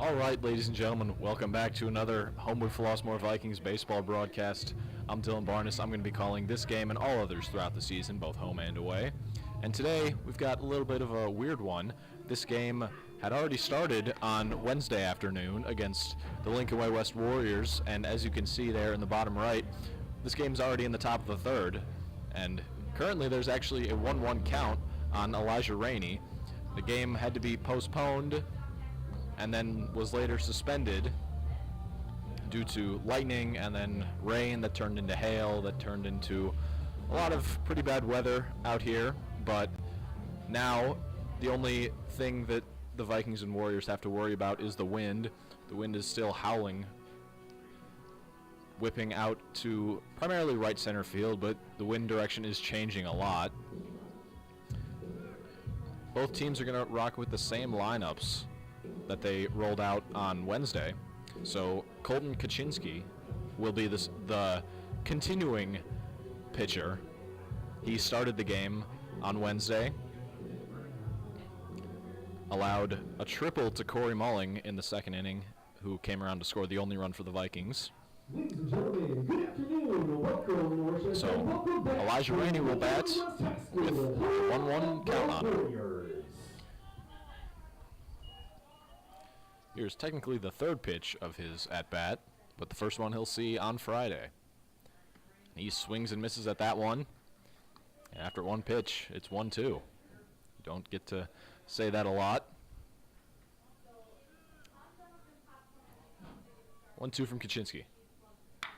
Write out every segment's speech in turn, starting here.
All right, ladies and gentlemen, welcome back to another Homewood-Flossmoor Vikings baseball broadcast. I'm Dylan Barnes. I'm going to be calling this game and all others throughout the season, both home and away. And today, we've got a little bit of a weird one. This game had already started on Wednesday afternoon against the Lincoln Way West Warriors, and as you can see there in the bottom right, this game's already in the top of the third, and currently there's actually a 1-1 count on Elijah Rainey. The game had to be postponed and then was later suspended due to lightning and then rain that turned into hail, that turned into a lot of pretty bad weather out here. But now the only thing that the Vikings and Warriors have to worry about is the wind. The wind is still howling, whipping out to primarily right center field, but the wind direction is changing a lot. Both teams are going to rock with the same lineups that they rolled out on Wednesday. So Colton Kaczynski will be the continuing pitcher. He started the game on Wednesday, allowed a triple to Corey Mulling in the second inning, who came around to score the only run for the Vikings. Ladies and gentlemen, good afternoon. Welcome. So Elijah Rainey will bat with a 1-1 count on him. Here's technically the third pitch of his at-bat, but the first one he'll see on Friday. He swings and misses at that one. And after one pitch, it's 1-2. You don't get to say that a lot. 1-2 from Kaczynski.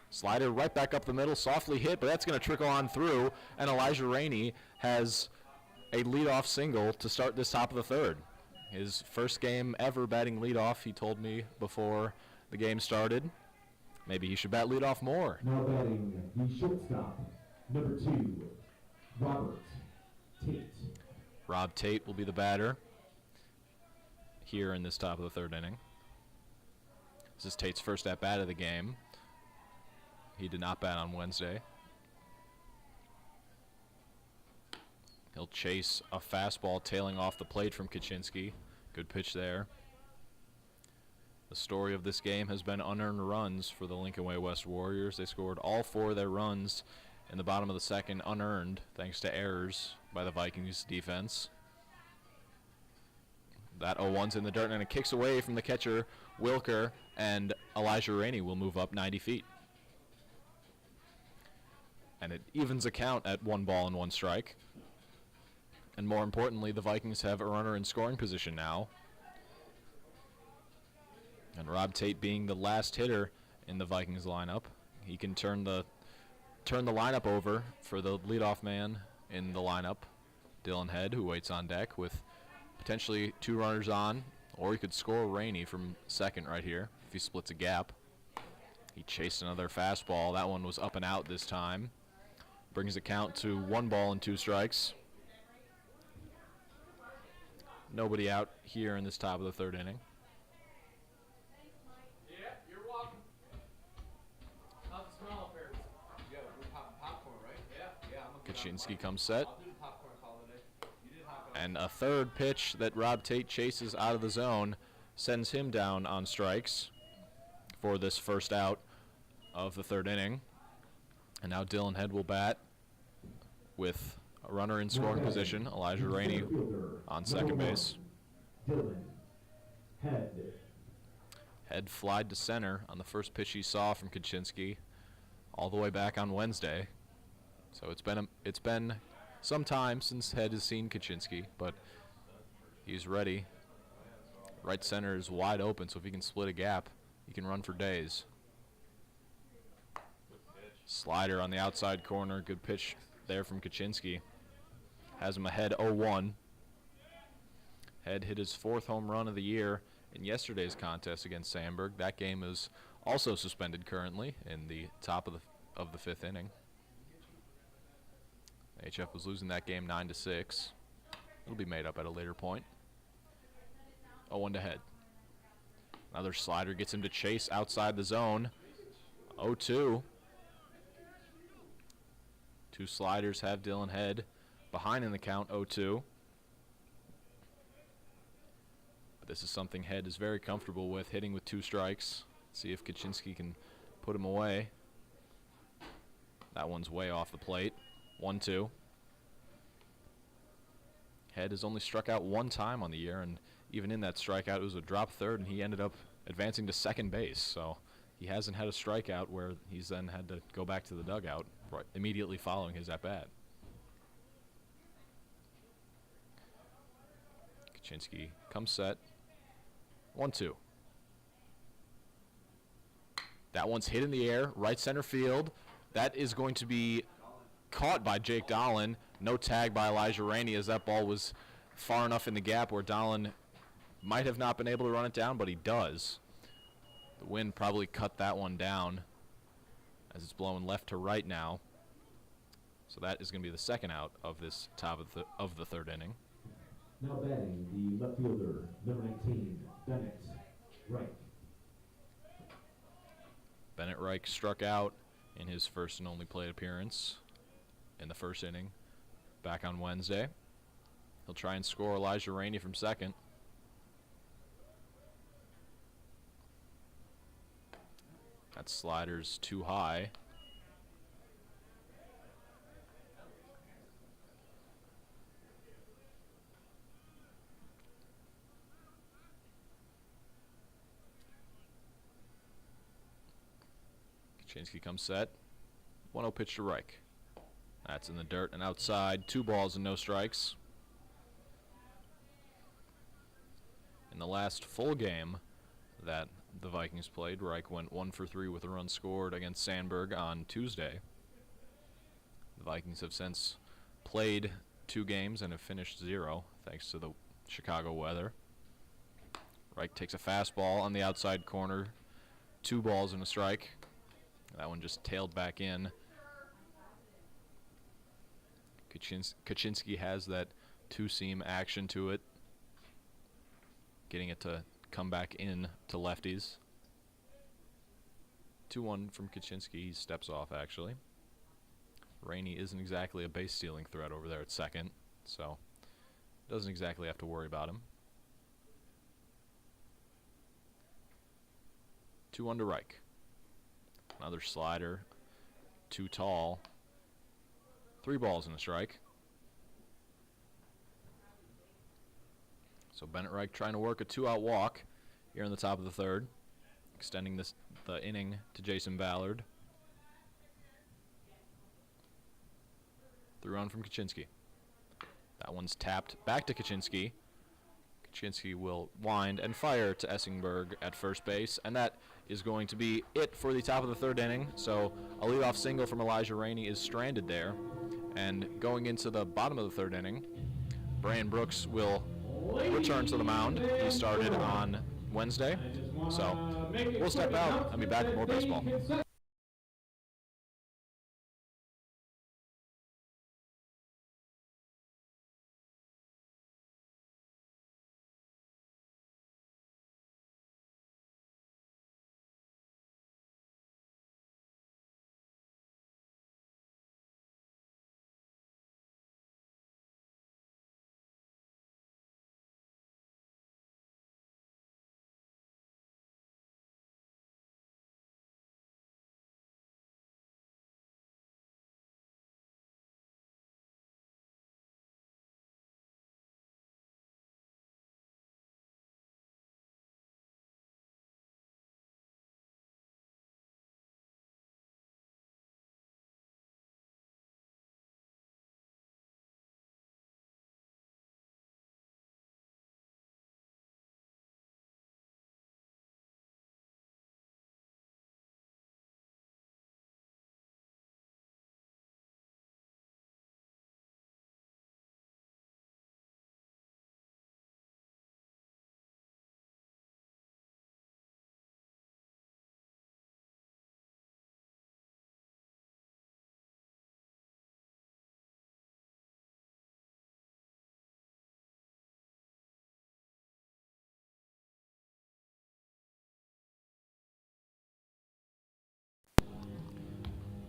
Slider right back up the middle, softly hit, but that's going to trickle on through, and Elijah Rainey has a leadoff single to start this top of the third. His first game ever batting leadoff, he told me before the game started. Maybe he should bat leadoff more. Now batting the shortstop, number 2, Robert Tate. Rob Tate will be the batter here in this top of the third inning. This is Tate's first at-bat of the game. He did not bat on Wednesday. He'll chase a fastball tailing off the plate from Kaczynski. Good pitch there. The story of this game has been unearned runs for the Lincoln Way West Warriors. They scored all 4 of their runs in the bottom of the second unearned, thanks to errors by the Vikings defense. That 0-1's in the dirt, and it kicks away from the catcher, Wilker, and Elijah Rainey will move up 90 feet. And it evens a count at 1 ball and 1 strike. And more importantly, the Vikings have a runner in scoring position now. And Rob Tate being the last hitter in the Vikings lineup, he can turn the lineup over for the leadoff man in the lineup, Dylan Head, who waits on deck with potentially 2 runners on, or he could score Rainey from second right here if he splits a gap. He chased another fastball. That one was up and out this time. Brings the count to 1 ball and 2 strikes. Nobody out here in this top of the third inning. Yeah, you're welcome. How's the smell up here? Yeah, we're popping popcorn, right? Yeah. Yeah, I'm gonna Kaczynski comes set. I'll do the popcorn holiday. You did hot dog. And a third pitch that Rob Tate chases out of the zone sends him down on strikes for this first out of the third inning. And now Dylan Head will bat with a runner in scoring position, Elijah Rainey on second base. Dylan Head. Head flied to center on the first pitch he saw from Kaczynski all the way back on Wednesday. So it's been some time since Head has seen Kaczynski, but he's ready. Right center is wide open, so if he can split a gap, he can run for days. Slider on the outside corner, good pitch there from Kaczynski. Has him ahead 0-1. Head hit his 4th home run of the year in yesterday's contest against Sandburg. That game is also suspended currently in the top of the 5th inning. HF was losing that game 9-6. It'll be made up at a later point. 0-1 to Head. Another slider gets him to chase outside the zone. 0-2. 2 sliders have Dylan Head behind in the count, 0-2. But this is something Head is very comfortable with, hitting with 2 strikes. See if Kaczynski can put him away. That one's way off the plate. 1-2. Head has only struck out 1 time on the year, and even in that strikeout, it was a drop third, and he ended up advancing to second base. So he hasn't had a strikeout where he's then had to go back to the dugout right immediately following his at-bat. Kaczynski comes set. 1-2. That one's hit in the air, right center field. That is going to be caught by Jake Dolan. No tag by Elijah Rainey, as that ball was far enough in the gap where Dolan might have not been able to run it down, but he does. The wind probably cut that one down as it's blowing left to right now. So that is going to be the second out of this top of the 3rd inning. Now batting the left fielder, number 19, Bennett Reich. Bennett Reich struck out in his first and only plate appearance in the 1st inning back on Wednesday. He'll try and score Elijah Rainey from second. That slider's too high. Kaczynski comes set. 1-0 pitch to Reich. That's in the dirt and outside. 2 balls and no strikes. In the last full game that the Vikings played, Reich went 1 for 3 with a run scored against Sandberg on Tuesday. The Vikings have since played 2 games and have finished 0 thanks to the Chicago weather. Reich takes a fastball on the outside corner. 2 balls and a strike. That one just tailed back in. Kaczynski has that 2-seam action to it, getting it to come back in to lefties. 2-1 from Kaczynski. He steps off, actually. Rainey isn't exactly a base-stealing threat over there at second, so doesn't exactly have to worry about him. 2-1 to Reich. Another slider, too tall. 3 balls and a strike. So Bennett Reich trying to work a 2-out walk here in the top of the 3rd, extending the inning to Jason Ballard. 3-run from Kaczynski. That one's tapped back to Kaczynski. Kaczynski will wind and fire to Essingberg at first base, and that is going to be it for the top of the 3rd inning. So a leadoff single from Elijah Rainey is stranded there. And going into the bottom of the 3rd inning, Brian Brooks will return to the mound. He started on Wednesday, so we'll step out and be back with more baseball.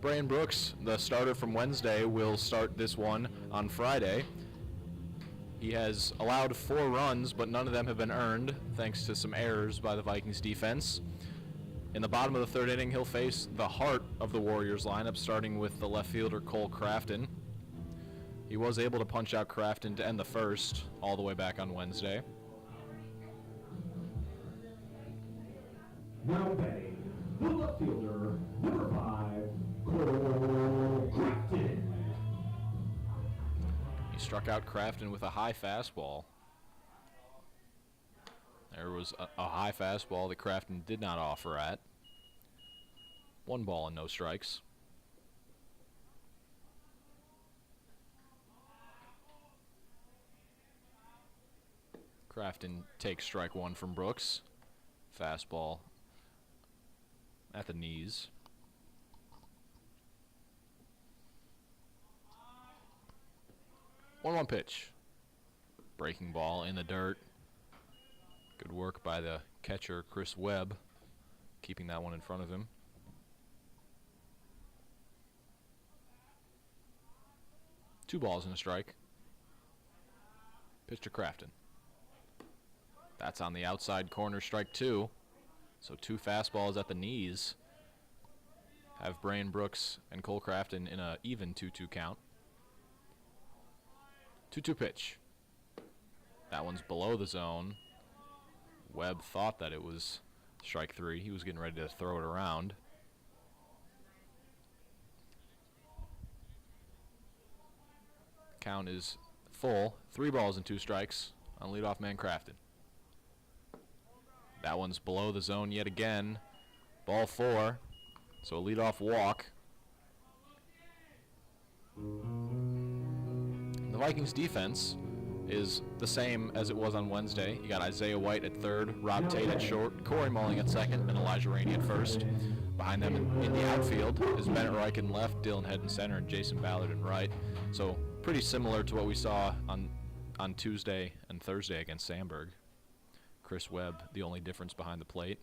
Brian Brooks, the starter from Wednesday, will start this one on Friday. He has allowed 4 runs, but none of them have been earned, thanks to some errors by the Vikings defense. In the bottom of the 3rd inning, he'll face the heart of the Warriors lineup, starting with the left fielder Cole Crafton. He was able to punch out Crafton to end the 1st, all the way back on Wednesday. Now batting, the left fielder, number 5, Cole Crafton. He struck out Crafton with a high fastball. There was a high fastball that Crafton did not offer at. 1 ball and no strikes. Crafton takes strike 1 from Brooks. Fastball at the knees. One pitch. Breaking ball in the dirt. Good work by the catcher, Chris Webb, keeping that one in front of him. Two balls and a strike. Pitch to Crafton. That's on the outside corner, strike 2. So 2 fastballs at the knees have Brain Brooks and Cole Crafton in an even 2-2 count. 2-2 pitch. That one's below the zone. Webb thought that it was strike 3. He was getting ready to throw it around. Count is full. 3 balls and 2 strikes on leadoff man Crafton. That one's below the zone yet again. Ball 4. So a leadoff walk. The Vikings defense is the same as it was on Wednesday. You got Isaiah White at 3rd, Rob Tate at short, Corey Mulling at 2nd, and Elijah Rainey at 1st. Behind them in the outfield is Bennett Reich in left, Dylan Head in center, and Jason Ballard in right. So pretty similar to what we saw on Tuesday and Thursday against Sandburg. Chris Webb, the only difference behind the plate.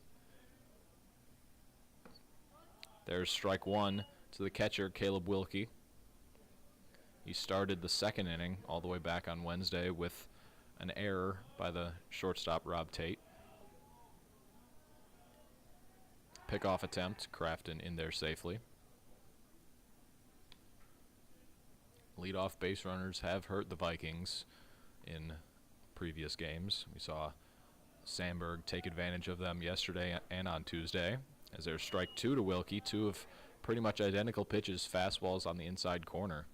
There's strike 1 to the catcher, Caleb Wilkie. He started the 2nd inning all the way back on Wednesday with an error by the shortstop, Rob Tate. Pickoff attempt, Crafton in there safely. Leadoff base runners have hurt the Vikings in previous games. We saw Sandburg take advantage of them yesterday and on Tuesday, as there's strike 2 to Wilkie, 2 of pretty much identical pitches, fastballs on the inside corner.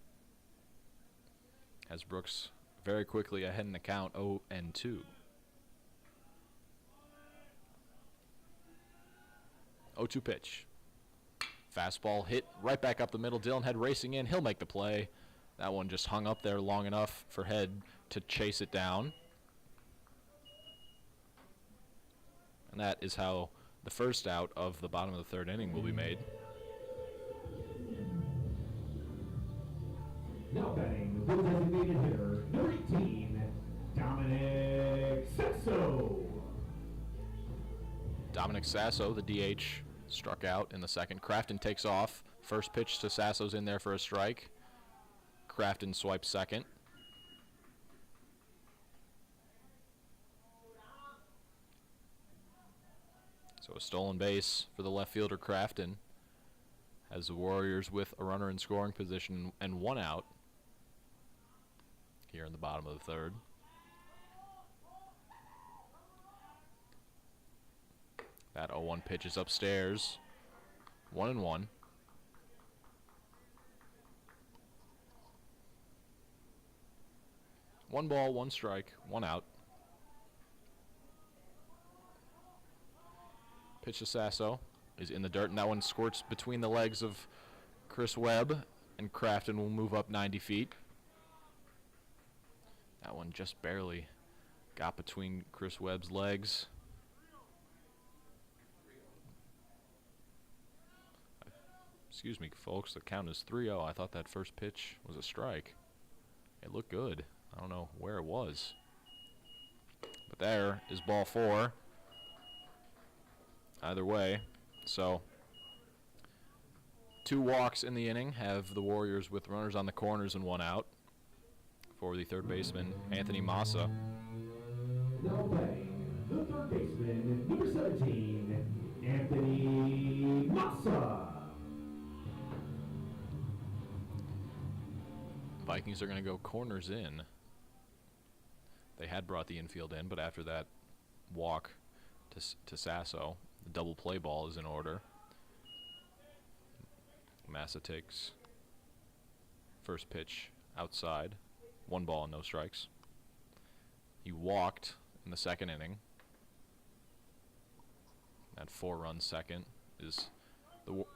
As Brooks very quickly ahead in the count, 0-2. 0-2 pitch. Fastball hit right back up the middle. Dylan Head racing in. He'll make the play. That one just hung up there long enough for Head to chase it down. And that is how the first out of the bottom of the 3rd inning will be made. Now batting, the designated hitter, number 18, Dominic Sasso. Dominic Sasso, the DH, struck out in the 2nd. Crafton takes off. First pitch to Sasso's in there for a strike. Crafton swipes 2nd. So a stolen base for the left fielder, Crafton, has the Warriors with a runner in scoring position and 1 out here in the bottom of the 3rd. That 0-1 pitch is upstairs. 1-1. One ball, 1 strike, 1 out. Pitch to Sasso is in the dirt, and that one squirts between the legs of Chris Webb, and Crafton will move up 90 feet. That one just barely got between Chris Webb's legs. Excuse me, folks, the count is 3-0. I thought that first pitch was a strike. It looked good. I don't know where it was. But there is ball 4. Either way, so 2 walks in the inning have the Warriors with runners on the corners and 1 out. for the third baseman, Anthony Massa. Now batting, the third baseman, number 17, Anthony Massa. Vikings are going to go corners in. They had brought the infield in, but after that walk to Sasso, the double play ball is in order. Massa takes first pitch outside. 1 ball and no strikes. He walked in the second inning. That 4-run second is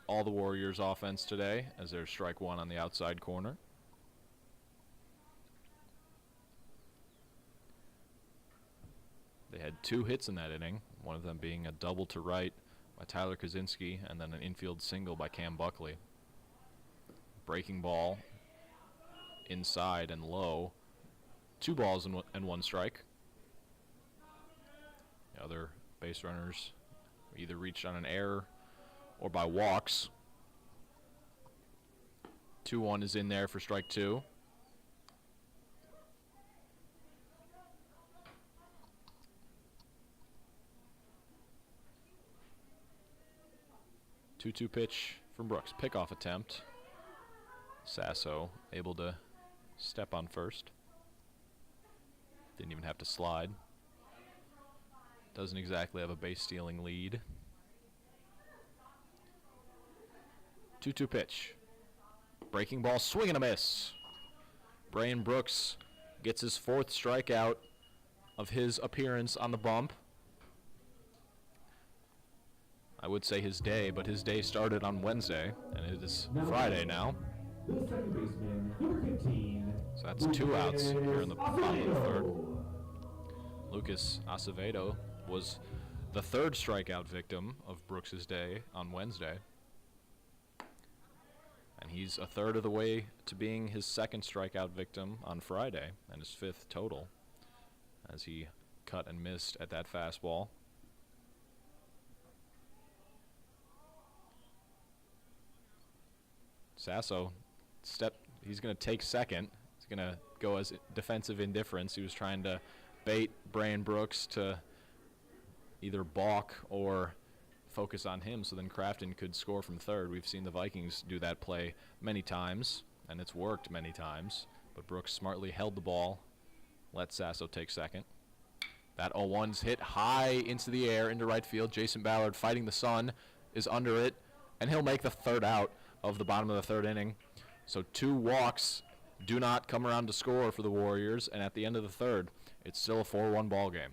all the Warriors' offense today, as there's strike 1 on the outside corner. They had 2 hits in that inning, one of them being a double to right by Tyler Kaczynski and then an infield single by Cam Buckley. Breaking ball inside and low. 2 balls and 1 strike. The other base runners either reached on an error or by walks. 2-1 is in there for strike 2. Two pitch from Brooks. Pickoff attempt. Sasso able to step on first. Didn't even have to slide. Doesn't exactly have a base stealing lead. 2-2 pitch. Breaking ball, swing and a miss. Brian Brooks gets his 4th strikeout of his appearance on the bump. I would say his day, but his day started on Wednesday, and it is Friday now. The second baseman, number 15. So that's 2 outs here in the bottom of the 3rd. Lucas Acevedo was the 3rd strikeout victim of Brooks's day on Wednesday. And he's a third of the way to being his 2nd strikeout victim on Friday, and his 5th total, as he cut and missed at that fastball. Sasso, he's going to take second. He's going to go as defensive indifference. He was trying to bait Brian Brooks to either balk or focus on him so then Crafton could score from third. We've seen the Vikings do that play many times, and it's worked many times. But Brooks smartly held the ball, let Sasso take second. That 0-1's hit high into the air, into right field. Jason Ballard fighting the sun is under it, and he'll make the 3rd out of the bottom of the 3rd inning. So 2 walks do not come around to score for the Warriors, and at the end of the 3rd, it's still a 4-1 ball game.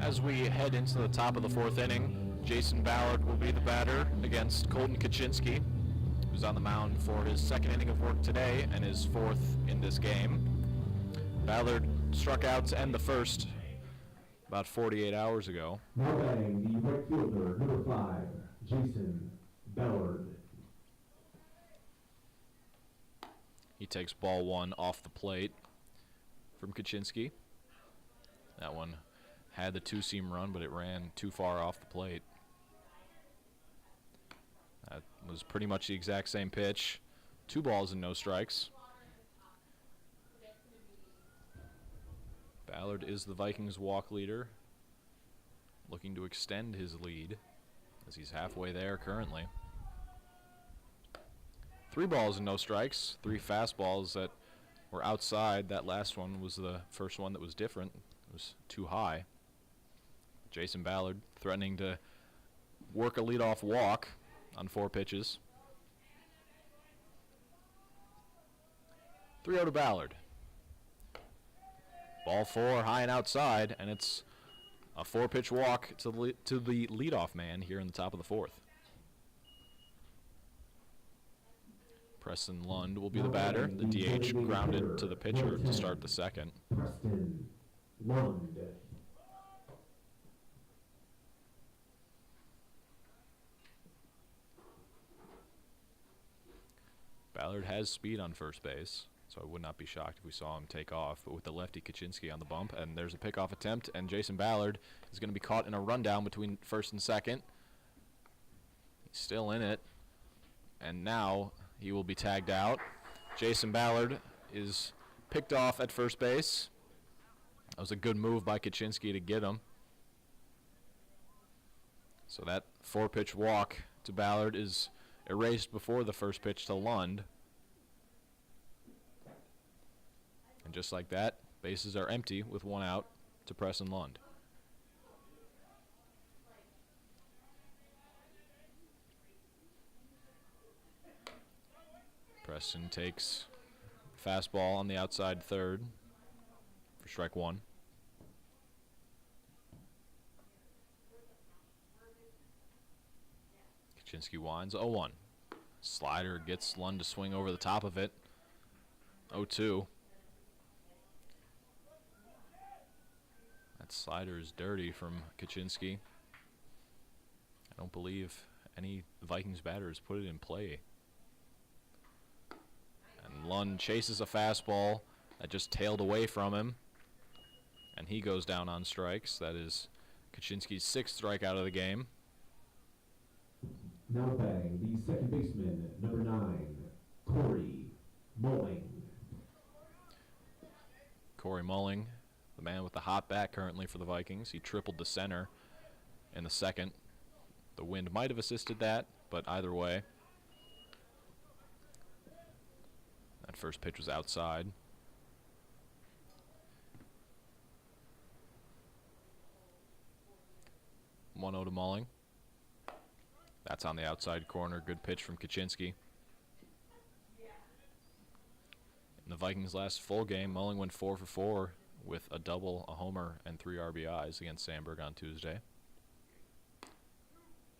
As we head into the top of the 4th inning, Jason Ballard will be the batter against Colton Kaczynski, who's on the mound for his 2nd inning of work today and his 4th in this game. Ballard struck out to end the 1st about 48 hours ago. Now batting the right fielder, number 5, Jason Ballard. He takes ball 1 off the plate from Kaczynski. That one had the two-seam run, but it ran too far off the plate. That was pretty much the exact same pitch. 2 balls and no strikes. Ballard is the Vikings walk leader, looking to extend his lead as he's halfway there currently. 3 balls and no strikes. 3 fastballs that were outside. That last one was the first one that was different. It was too high. Jason Ballard threatening to work a leadoff walk on 4 pitches. 3-0 to Ballard. Ball 4 high and outside, and it's a 4-pitch walk to the leadoff man here in the top of the 4th. Preston Lund will be the batter. The DH grounded to the pitcher to start the second. Preston Lund. Ballard has speed on first base, so I would not be shocked if we saw him take off. But with the lefty Kaczynski on the bump, and there's a pickoff attempt, and Jason Ballard is going to be caught in a rundown between first and second. He's still in it, and now he will be tagged out. Jason Ballard is picked off at first base. That was a good move by Kaczynski to get him. So that 4-pitch walk to Ballard is erased before the first pitch to Lund. And just like that, bases are empty with 1 out to Preston Lund. Preston takes fastball on the outside third for strike 1. Kaczynski winds 0-1. Slider gets Lund to swing over the top of it. 0-2. That slider is dirty from Kaczynski. I don't believe any Vikings batters put it in play. And Lund chases a fastball that just tailed away from him. And he goes down on strikes. That is Kaczynski's 6th strikeout of the game. Now batting the second baseman, number 9, Corey Mulling. Corey Mulling, the man with the hot bat currently for the Vikings. He tripled to center in the second. The wind might have assisted that, but either way. That first pitch was outside. One 0 to Mulling. That's on the outside corner. Good pitch from Kaczynski. In the Vikings' last full game, Mulling went 4 for 4 with a double, a homer, and 3 RBIs against Sandberg on Tuesday.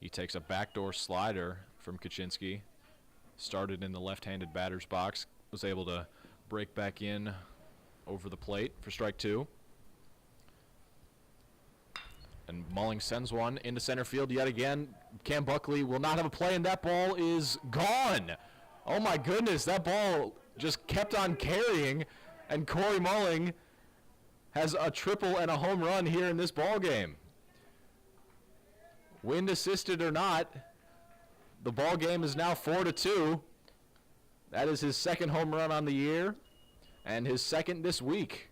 He takes a backdoor slider from Kaczynski. Started in the left-handed batter's box. Was able to break back in over the plate for strike 2. And Mulling sends one into center field yet again. Cam Buckley will not have a play, and that ball is gone. Oh, my goodness. That ball just kept on carrying, and Corey Mulling has a triple and a home run here in this ball game. Wind assisted or not, the ball game is now 4-2. That is his 2nd home run on the year and his 2nd this week.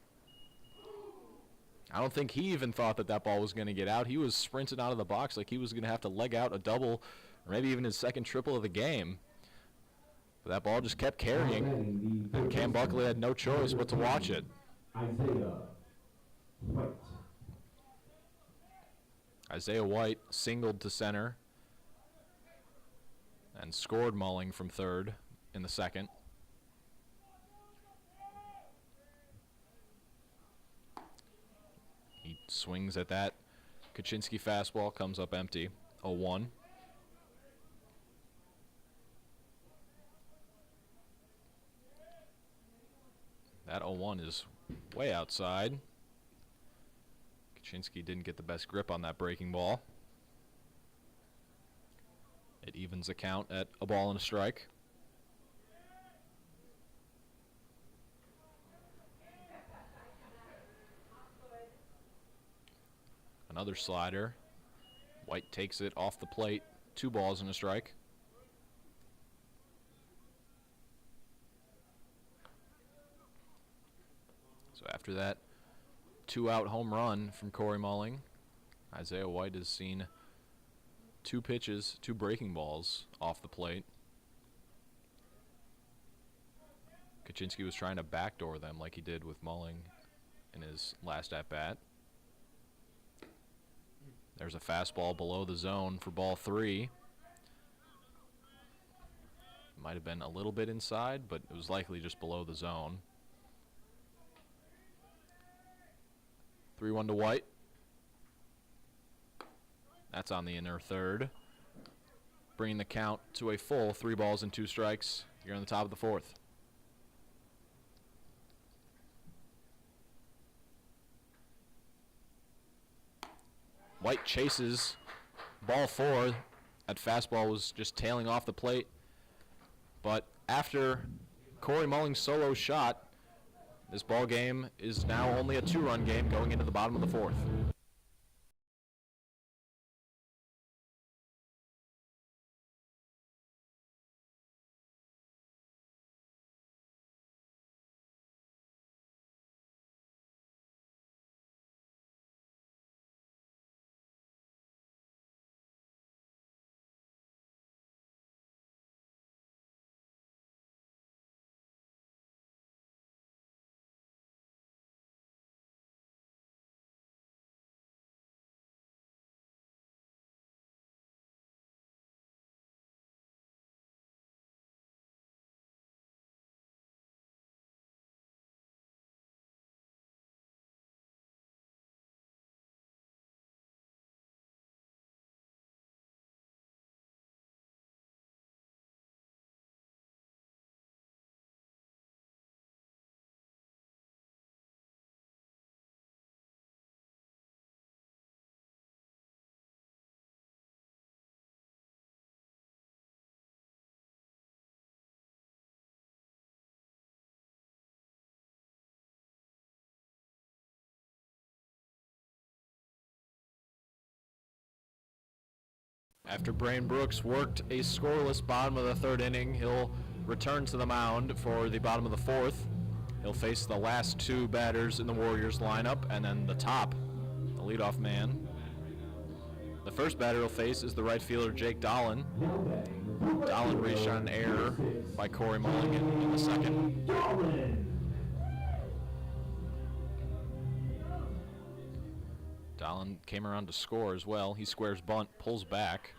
I don't think he even thought that that ball was going to get out. He was sprinting out of the box like he was going to have to leg out a double or maybe even his 2nd triple of the game. But that ball just kept carrying, and Cam Buckley had no choice but to watch it. Isaiah White singled to center and scored Mulling from third in the second. He swings at that Kaczynski fastball, comes up empty, 0-1. That 0-1 is way outside. Kaczynski didn't get the best grip on that breaking ball. It evens the count at a ball and a strike. Another slider. White takes it off the plate. 2 balls and a strike. So after that 2-out home run from Corey Mulling, Isaiah White has seen 2 pitches, 2 breaking balls off the plate. Kaczynski was trying to backdoor them like he did with Mulling in his last at-bat. There's a fastball below the zone for ball 3. Might have been a little bit inside, but it was likely just below the zone. 3-1 to White. That's on the inner third, bringing the count to a full 3 balls and 2 strikes here on the top of the 4th. White chases ball 4. That fastball was just tailing off the plate. But after Corey Mulling's solo shot, this ball game is now only a 2-run game going into the bottom of the 4th. After Brain Brooks worked a scoreless bottom of the 3rd inning, he'll return to the mound for the bottom of the 4th. He'll face the last 2 batters in the Warriors lineup, and then the top, the leadoff man. The first batter he'll face is the right fielder Jake Dolan. Dolan reached on an error by Corey Mulling in the second. Dolan came around to score as well. He squares bunt, pulls back.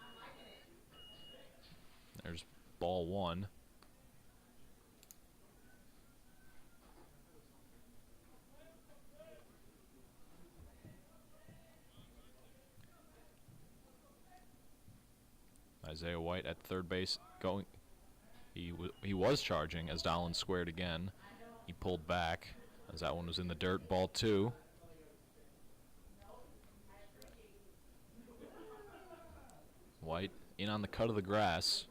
There's ball 1. Isaiah White at third base going. He was charging as Dolan squared again. He pulled back as that one was in the dirt. Ball 2. White in on the cut of the grass.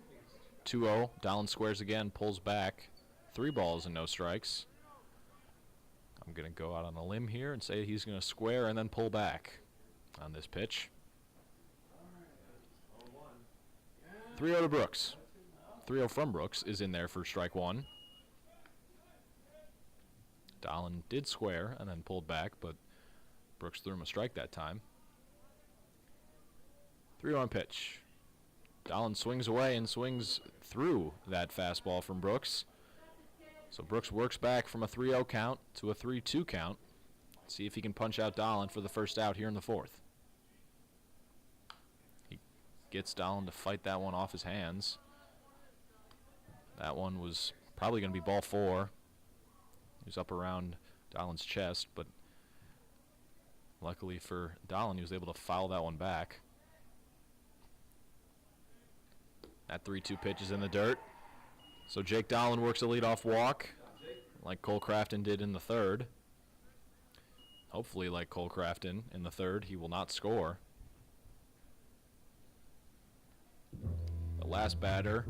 2-0. Dolan squares again, pulls back. 3 balls and no strikes. I'm going to go out on a limb here and say he's going to square and then pull back on this pitch. 3-0 to Brooks. 3-0 from Brooks is in there for strike 1. Dolan did square and then pulled back, but Brooks threw him a strike that time. 3-1 pitch. Dolan swings away and swings through that fastball from Brooks. So Brooks works back from a 3-0 count to a 3-2 count. See if he can punch out Dolan for the first out here in the 4th. He gets Dolan to fight that one off his hands. That one was probably going to be ball 4. He was up around Dolan's chest, but luckily for Dolan, he was able to foul that one back. That 3-2 pitch is in the dirt. So Jake Dolan works a leadoff walk like Cole Crafton did in the 3rd. Hopefully, like Cole Crafton in the 3rd, he will not score. The last batter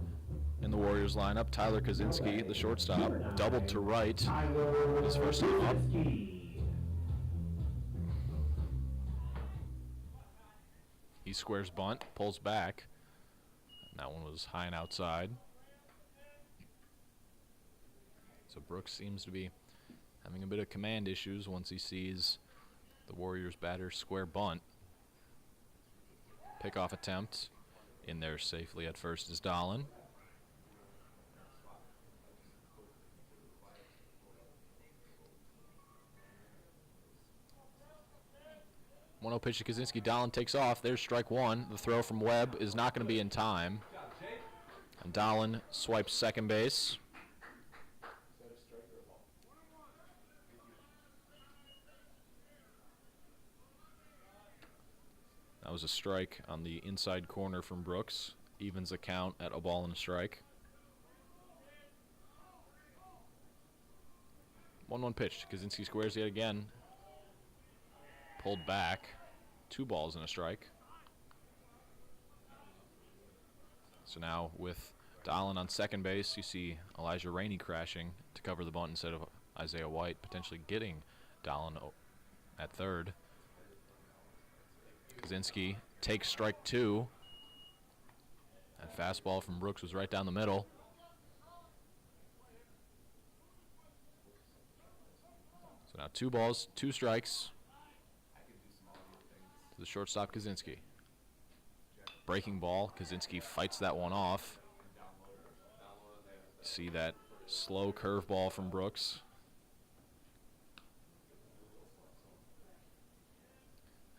in the Warriors lineup, Tyler Kaczynski, the shortstop, doubled to right his first time up. He squares bunt, pulls back. And that one was high and outside. So Brooks seems to be having a bit of command issues once he sees the Warriors batter square bunt. Pickoff attempt. In there safely at first is Dahlin. One-0 pitch to Kaczynski. Dahlin takes off. There's strike one. The throw from Webb is not going to be in time. And Dahlin swipes second base. That was a strike on the inside corner from Brooks. Evens the count at a ball and a strike. 1-1 pitch. Kaczynski squares yet again. Pulled back. 2 balls and a strike. So now with Dahlin on second base, you see Elijah Rainey crashing to cover the bunt instead of Isaiah White, potentially getting Dahlin at third. Kaczynski takes strike 2. That fastball from Brooks was right down the middle. So now 2 balls, 2 strikes to the shortstop Kaczynski. Breaking ball, Kaczynski fights that one off. See that slow curveball from Brooks.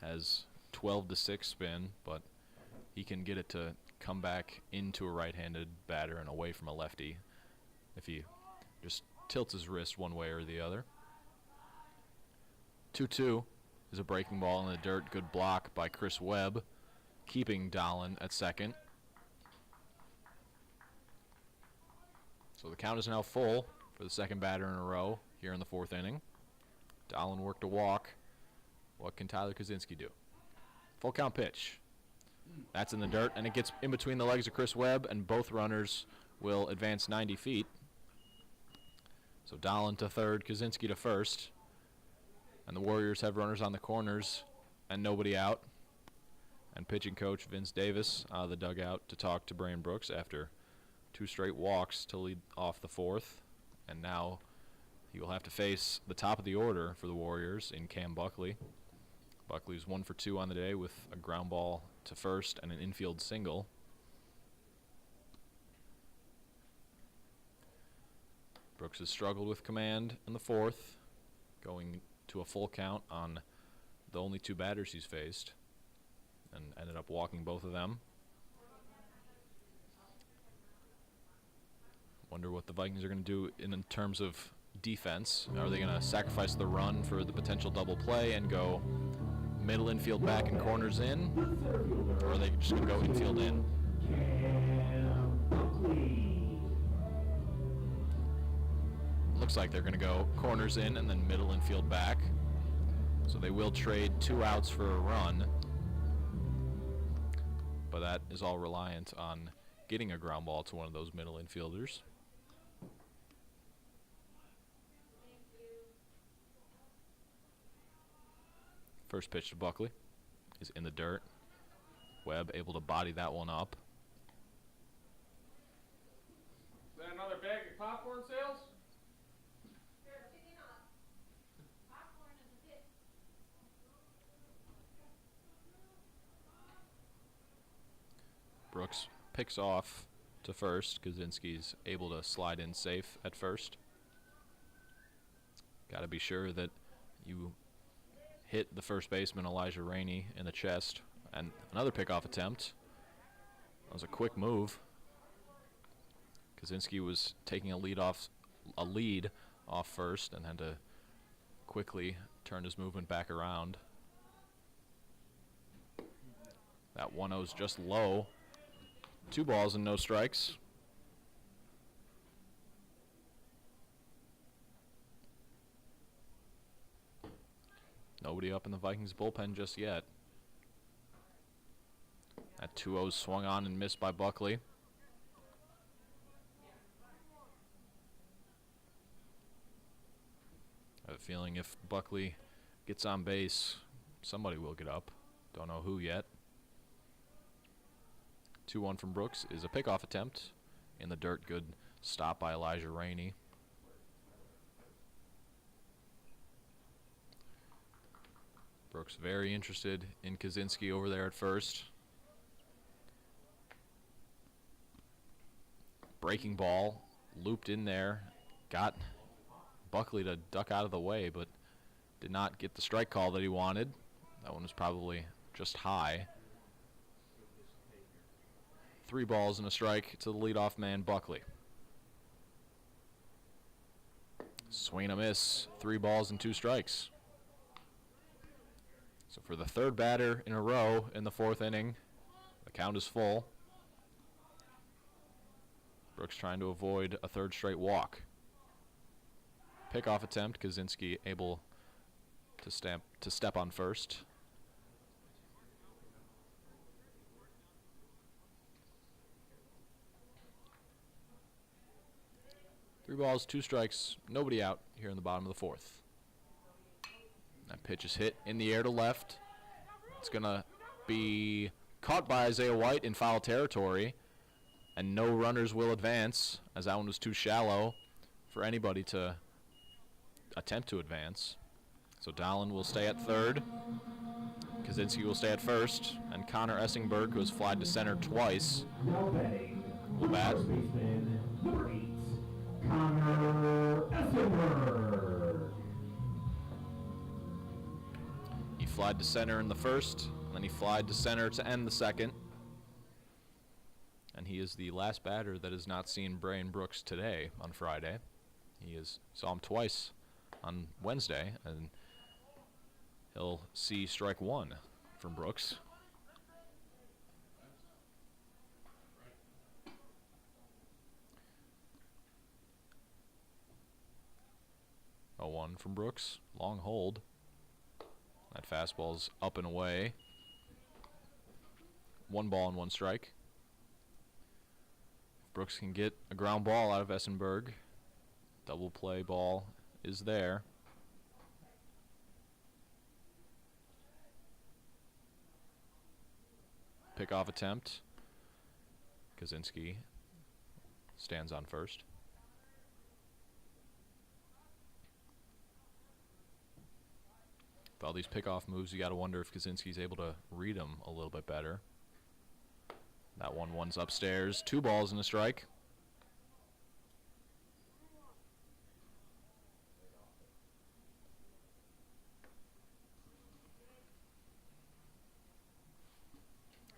Has 12-6 spin, but he can get it to come back into a right-handed batter and away from a lefty if he just tilts his wrist one way or the other. 2-2 is a breaking ball in the dirt. Good block by Chris Webb, keeping Dahlin at second. So the count is now full for the second batter in a row here in the 4th inning. Dahlin worked a walk. What can Tyler Kaczynski do? Full count pitch. That's in the dirt, and it gets in between the legs of Chris Webb, and both runners will advance 90 feet. So Dahlin to third, Kaczynski to first. And the Warriors have runners on the corners and nobody out. And pitching coach Vince Davis out of the dugout to talk to Brian Brooks after 2 straight walks to lead off the 4th. And now he will have to face the top of the order for the Warriors in Cam Buckley. Buckley's 1 for 2 on the day with a ground ball to first and an infield single. Brooks has struggled with command in the 4th, going to a full count on the only 2 batters he's faced, and ended up walking both of them. Wonder what the Vikings are going to do in terms of defense. Are they going to sacrifice the run for the potential double play and go middle infield back and corners in, or are they just going to go infield in? Looks like they're going to go corners in and then middle infield back. So they will trade 2 outs for a run, but that is all reliant on getting a ground ball to one of those middle infielders. First pitch to Buckley is in the dirt. Webb able to body that one up. Is that another bag of popcorn sales? Brooks picks off to first. Kaczynski's able to slide in safe at first. Got to be sure that you hit the first baseman Elijah Rainey in the chest. And another pickoff attempt. That was a quick move. Kaczynski was taking a lead off first and had to quickly turn his movement back around. That 1-0 is just low. 2 balls and no strikes. Nobody up in the Vikings bullpen just yet. That 2-0 swung on and missed by Buckley. I have a feeling if Buckley gets on base, somebody will get up. Don't know who yet. 2-1 from Brooks is a pickoff attempt. In the dirt, good stop by Elijah Rainey. Brooks very interested in Kaczynski over there at first. Breaking ball, looped in there, got Buckley to duck out of the way, but did not get the strike call that he wanted. That one was probably just high. 3 balls and a strike to the leadoff man, Buckley. Swing and a miss, 3 balls and 2 strikes. So for the 3rd batter in a row in the 4th inning, the count is full. Brooks trying to avoid a 3rd straight walk. Pickoff attempt, Kaczynski able to step on first. Three balls, 2 strikes, nobody out here in the bottom of the 4th. That pitch is hit in the air to left. It's going to be caught by Isaiah White in foul territory, and no runners will advance, as that one was too shallow for anybody to attempt to advance. So Dahlen will stay at 3rd. Kaczynski will stay at 1st, and Connor Essingberg, who has flied to center twice, will bat. Number 8, Connor Essingberg. He flied to center in the 1st, and then he flied to center to end the 2nd. And he is the last batter that has not seen Brain Brooks today on Friday. Saw him twice on Wednesday, and he'll see strike 1 from Brooks. A 1 from Brooks, long hold. That fastball's up and away. 1 ball and 1 strike. Brooks can get a ground ball out of Essenberg. Double play ball is there. Pickoff attempt. Kaczynski stands on first. With all these pickoff moves, you got to wonder if Kaczynski's able to read them a little bit better. That one's upstairs. 2 balls and a strike.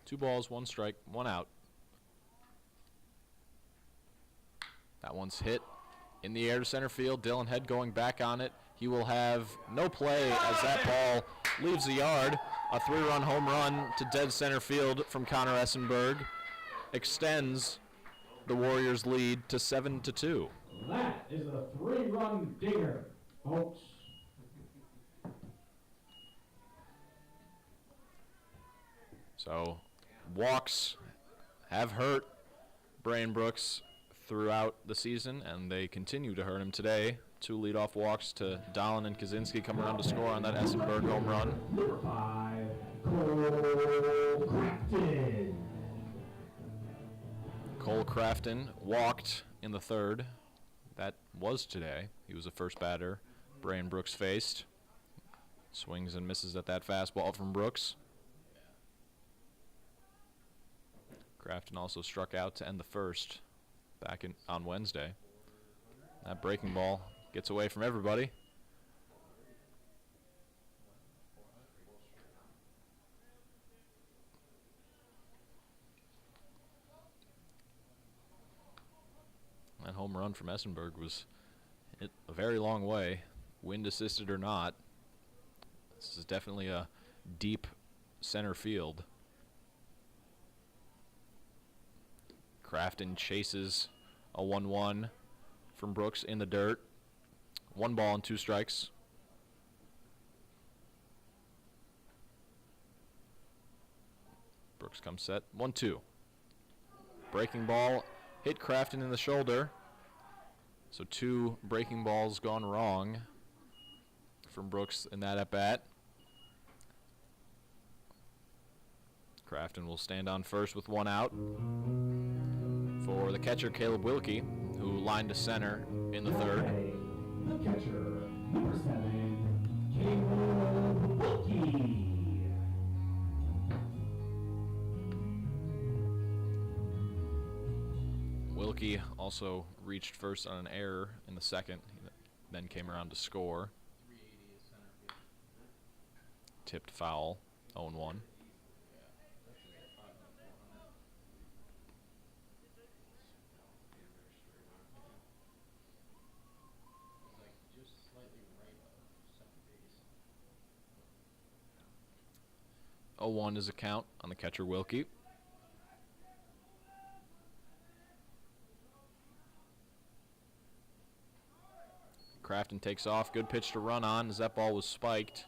Two balls, 1 strike, 1 out. That one's hit in the air to center field. Dylan Head going back on it. He will have no play as that ball leaves the yard. A 3-run home run to dead center field from Connor Essenberg extends the Warriors' lead to 7-2. That is a 3-run dinger, folks. So walks have hurt Brain Brooks throughout the season, and they continue to hurt him today. 2 leadoff walks to Dahlen and Kaczynski come around to score on that Essenberg home run. Number 5, Cole Crafton. Cole Crafton walked in the 3rd. That was today. He was the first batter Brain Brooks faced. Swings and misses at that fastball from Brooks. Crafton also struck out to end the 1st back on Wednesday. That breaking ball gets away from everybody. That home run from Essenberg was hit a very long way, wind assisted or not. This is definitely a deep center field. Crafton chases a 1-1 from Brooks in the dirt. 1 ball and 2 strikes. Brooks comes set. 1-2. Breaking ball hit Crafton in the shoulder. So 2 breaking balls gone wrong from Brooks in that at-bat. Crafton will stand on first with one out. For the catcher, Caleb Wilkie, who lined to center in the third. The catcher, number 7, Caleb Wilkie. Wilkie also reached first on an error in the second, then came around to score. Tipped foul, 0-1. Oh, 0-1 is a count on the catcher Wilkie. Crafton takes off. Good pitch to run on as that ball was spiked.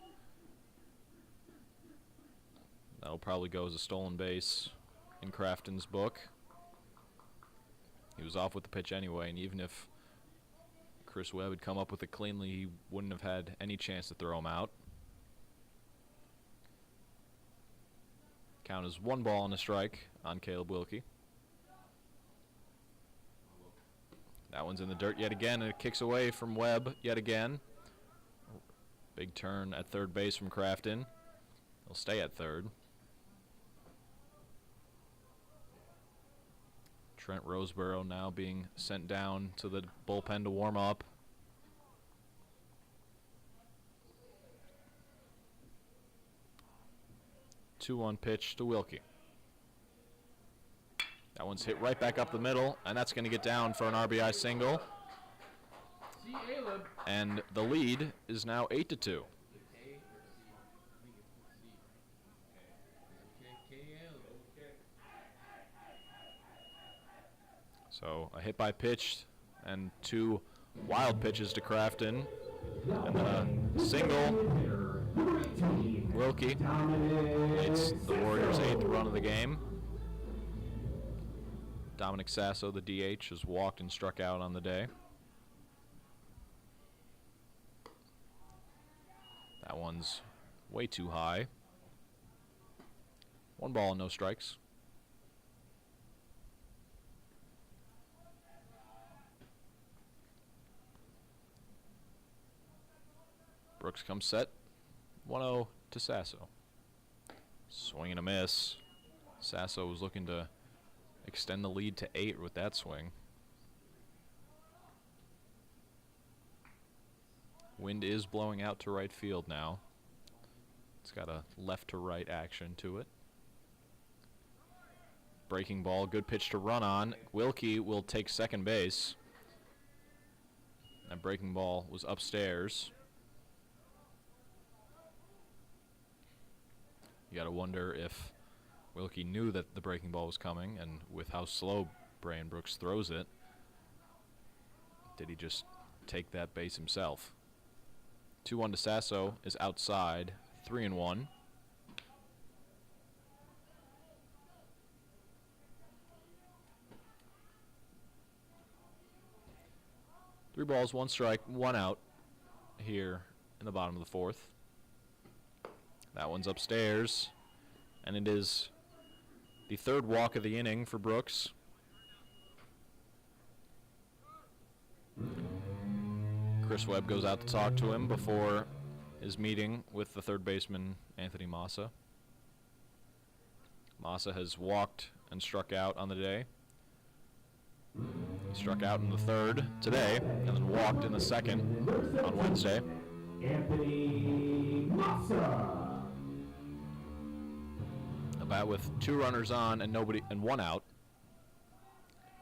That'll probably go as a stolen base in Crafton's book. He was off with the pitch anyway, and even if Chris Webb had come up with it cleanly, he wouldn't have had any chance to throw him out. Count is 1 ball and a strike on Caleb Wilkie. That one's in the dirt yet again, and it kicks away from Webb yet again. Big turn at third base from Crafton. He'll stay at third. Trent Roseborough now being sent down to the bullpen to warm up. Two-one pitch to Wilkie. That one's hit right back up the middle, and that's going to get down for an RBI single. And the lead is now 8-2. So a hit by pitch and 2 wild pitches to Crafton. And then a single. Wilkie. It's the Warriors' 8th run of the game. Dominic Sasso, the DH, has walked and struck out on the day. That one's way too high. 1 ball and no strikes. Brooks comes set. 1-0 to Sasso. Swing and a miss. Sasso was looking to extend the lead to 8 with that swing. Wind is blowing out to right field now. It's got a left to right action to it. Breaking ball, good pitch to run on. Wilkie will take second base. That breaking ball was upstairs. You got to wonder if Wilkie knew that the breaking ball was coming, and with how slow Brian Brooks throws it, did he just take that base himself? 2-1 to Sasso is outside, 3-1. Three balls, 1 strike, 1 out here in the bottom of the 4th. That one's upstairs, and it is the 3rd walk of the inning for Brooks. Chris Webb goes out to talk to him before his meeting with the 3rd baseman, Anthony Massa. Massa has walked and struck out on the day. He struck out in the 3rd today, and then walked in the 2nd on Wednesday. Anthony Massa. A bat with 2 runners on and 1 out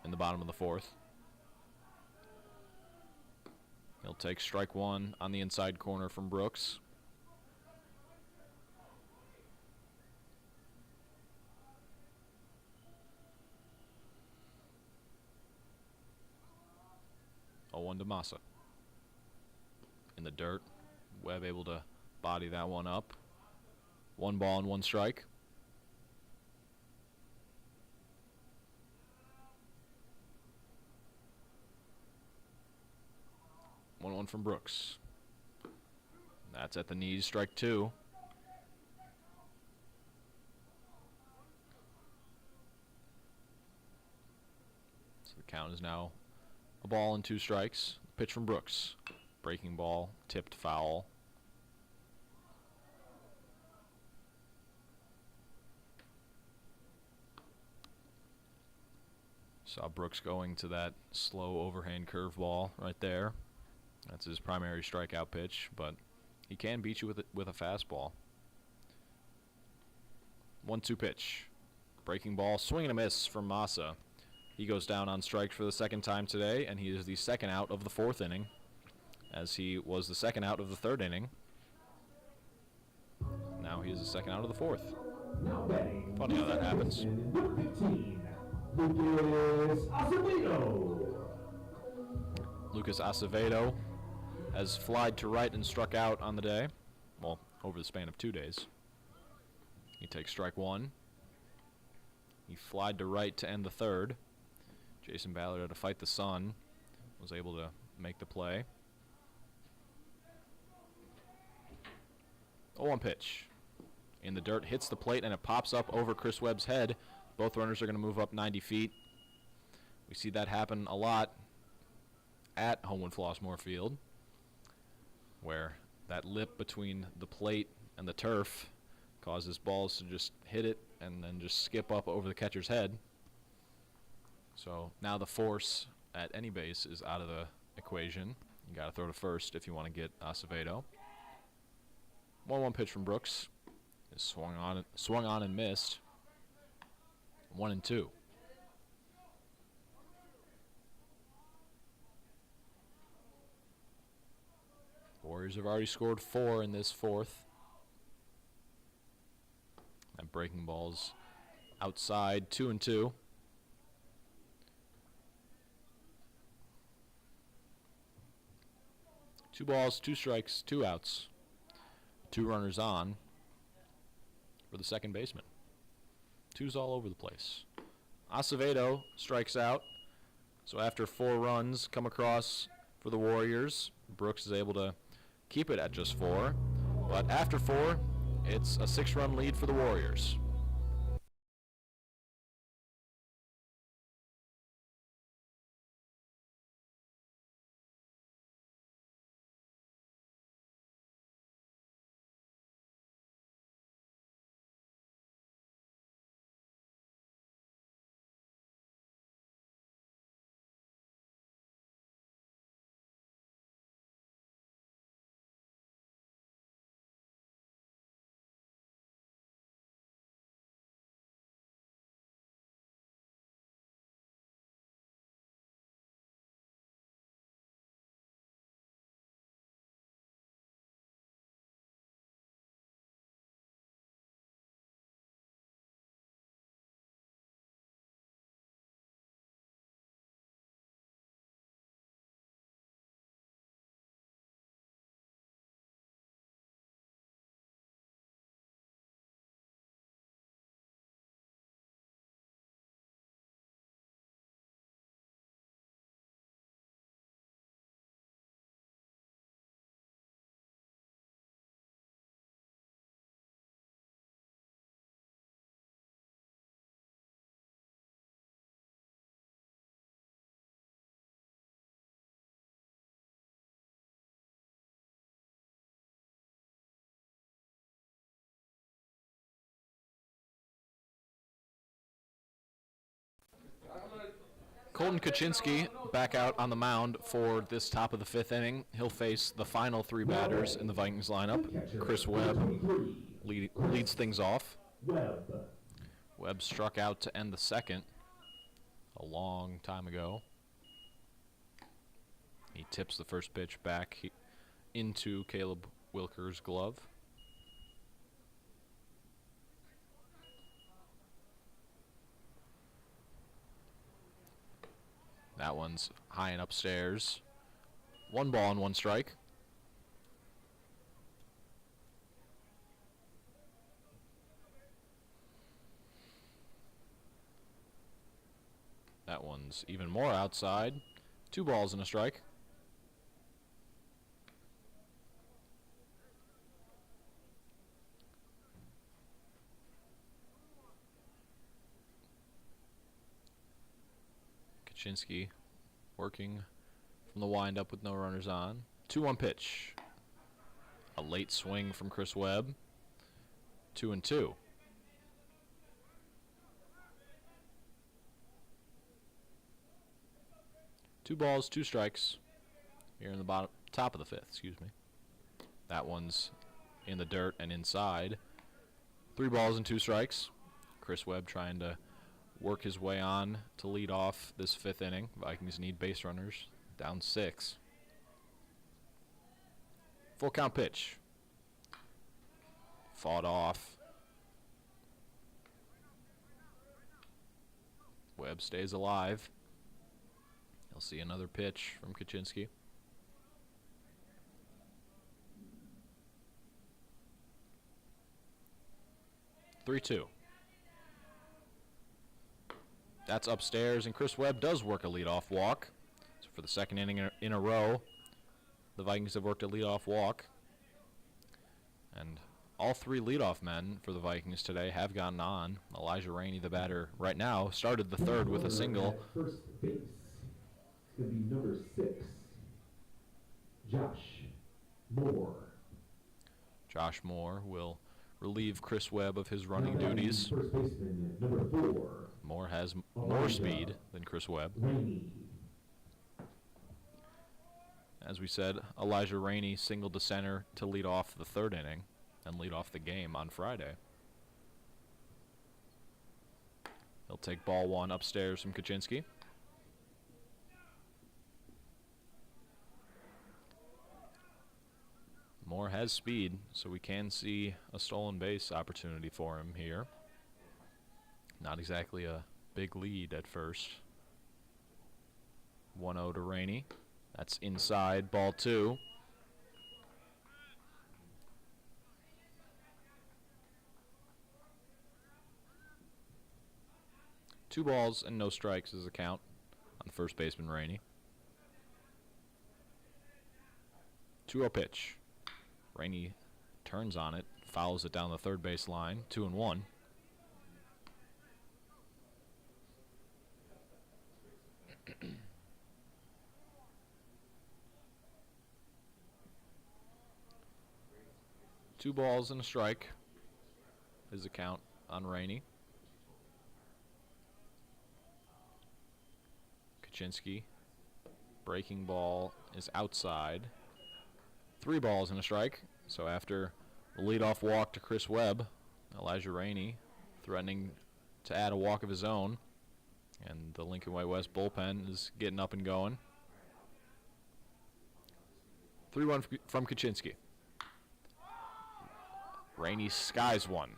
in the bottom of the 4th. He'll take strike 1 on the inside corner from Brooks. A 1 to Massa. In the dirt. Webb able to body that one up. 1 ball and 1 strike. One from Brooks. That's at the knees, strike 2. Count is now a ball and 2 strikes. Pitch from Brooks. Breaking ball, tipped foul. Saw Brooks going to that slow overhand curveball right there. That's his primary strikeout pitch, but he can beat you with a fastball. 1-2 pitch. Breaking ball, swing and a miss from Massa. He goes down on strikes for the 2nd time today, and he is the 2nd out of the 4th inning, as he was the 2nd out of the 3rd inning. Now he is the 2nd out of the 4th. Now batting. Funny how that happens. Number 15, Lucas Acevedo. Lucas Acevedo has flied to right and struck out on the day. Well, over the span of 2 days. He takes strike 1. He flied to right to end the 3rd. Jason Ballard had to fight the sun. Was able to make the play. 0-1 pitch. In the dirt, hits the plate, and it pops up over Chris Webb's head. Both runners are going to move up 90 feet. We see that happen a lot at Homewood-Flossmoor Field, where that lip between the plate and the turf causes balls to just hit it and then just skip up over the catcher's head. So now the force at any base is out of the equation. You got to throw to first if you want to get Acevedo. 1-1 pitch from Brooks. Is swung on and missed. 1-2. Warriors have already scored 4 in this 4th. And breaking balls outside, 2-2. Two balls, 2 strikes, 2 outs. 2 runners on for the second baseman. 2's all over the place. Acevedo strikes out. So after 4 runs come across for the Warriors, Brooks is able to keep it at just 4. But after 4, it's a 6-run lead for the Warriors. Colton Kaczynski back out on the mound for this top of the 5th inning. He'll face the final 3 batters in the Vikings lineup. Chris Webb leads things off. Webb struck out to end the 2nd a long time ago. He tips the first pitch back into Caleb Wilker's glove. That one's high and upstairs. 1 ball and 1 strike. That one's even more outside. 2 balls and a strike. Kaczynski working from the windup with no runners on. 2-1 pitch. A late swing from Chris Webb. 2-2. Two balls, 2 strikes. Here in the top of the 5th, excuse me. That one's in the dirt and inside. 3 balls and 2 strikes. Chris Webb trying to work his way on to lead off this 5th inning. Vikings need base runners. Down 6. Full count pitch. Fought off. Webb stays alive. You'll see another pitch from Kaczynski. 3-2. That's upstairs, and Chris Webb does work a leadoff walk. So for the 2nd inning in a row, the Vikings have worked a leadoff walk. And all 3 leadoff men for the Vikings today have gotten on. Elijah Rainey, the batter, right now, started the 3rd with a single. First base. It's going to be number 6, Josh Moore. Josh Moore will relieve Chris Webb of his running duties. First baseman, number 4. Moore has more speed than Chris Webb. Rainey. As we said, Elijah Rainey singled to center to lead off the 3rd inning and lead off the game on Friday. He'll take ball 1 upstairs from Kaczynski. Moore has speed, so we can see a stolen base opportunity for him here. Not exactly a big lead at first. 1-0 to Rainey. That's inside, ball 2. Two balls and no strikes is the count on first baseman Rainey. 2-0 pitch. Rainey turns on it, fouls it down the 3rd base line. 2-1. Two balls and a strike is the count on Rainey. Kaczynski. Breaking ball is outside. 3 balls and a strike. So after the leadoff walk to Chris Webb, Elijah Rainey threatening to add a walk of his own. And the Lincoln Way West bullpen is getting up and going. 3-1 from Kaczynski. Rainey skies one.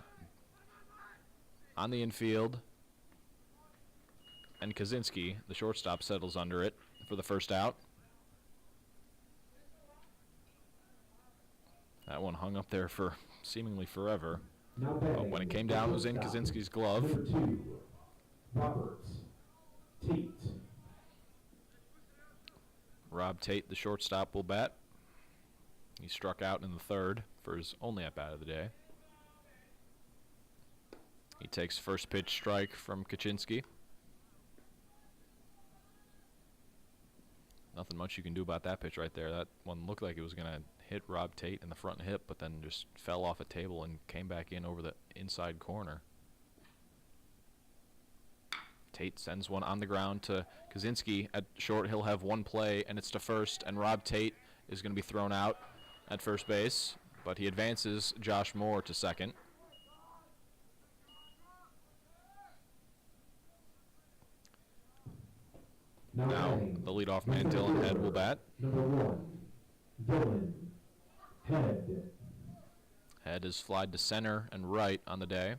On the infield. And Kaczynski, the shortstop, settles under it for the first out. That one hung up there for seemingly forever. But when it came down, it was in Kaczynski's glove. Number 2, Robert Tate. Rob Tate, the shortstop, will bat. He struck out in the 3rd for his only at-bat of the day. He takes first pitch strike from Kaczynski. Nothing much you can do about that pitch right there. That one looked like it was going to hit Rob Tate in the front hip, but then just fell off a table and came back in over the inside corner. Tate sends one on the ground to Kaczynski at short. He'll have one play, and it's to first, and Rob Tate is going to be thrown out at first base, but he advances Josh Moore to second. Now, the leadoff man, Dylan Head, will bat. Number 1, Dylan Head. Head is flied to center and right on the day.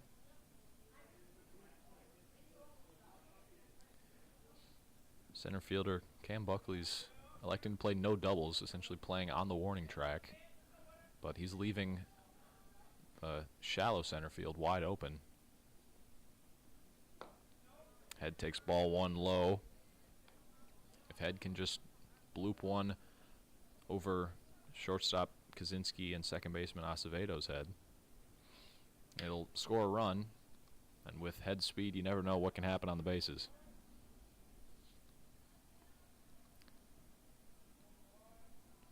Center fielder Cam Buckley's electing to play no doubles, essentially playing on the warning track. But he's leaving the shallow center field wide open. Head takes ball 1 low. If Head can just bloop one over shortstop Kaczynski and second baseman Acevedo's head, it'll score a run. And with Head speed, you never know what can happen on the bases.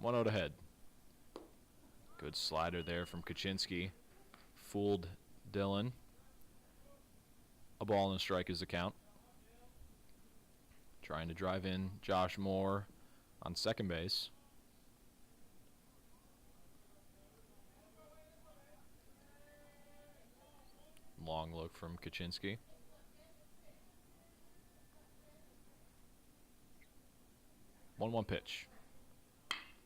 1-0 to Head. Good slider there from Kaczynski. Fooled Dylan. A ball and a strike is the count. Trying to drive in Josh Moore on second base. Long look from Kaczynski. One pitch.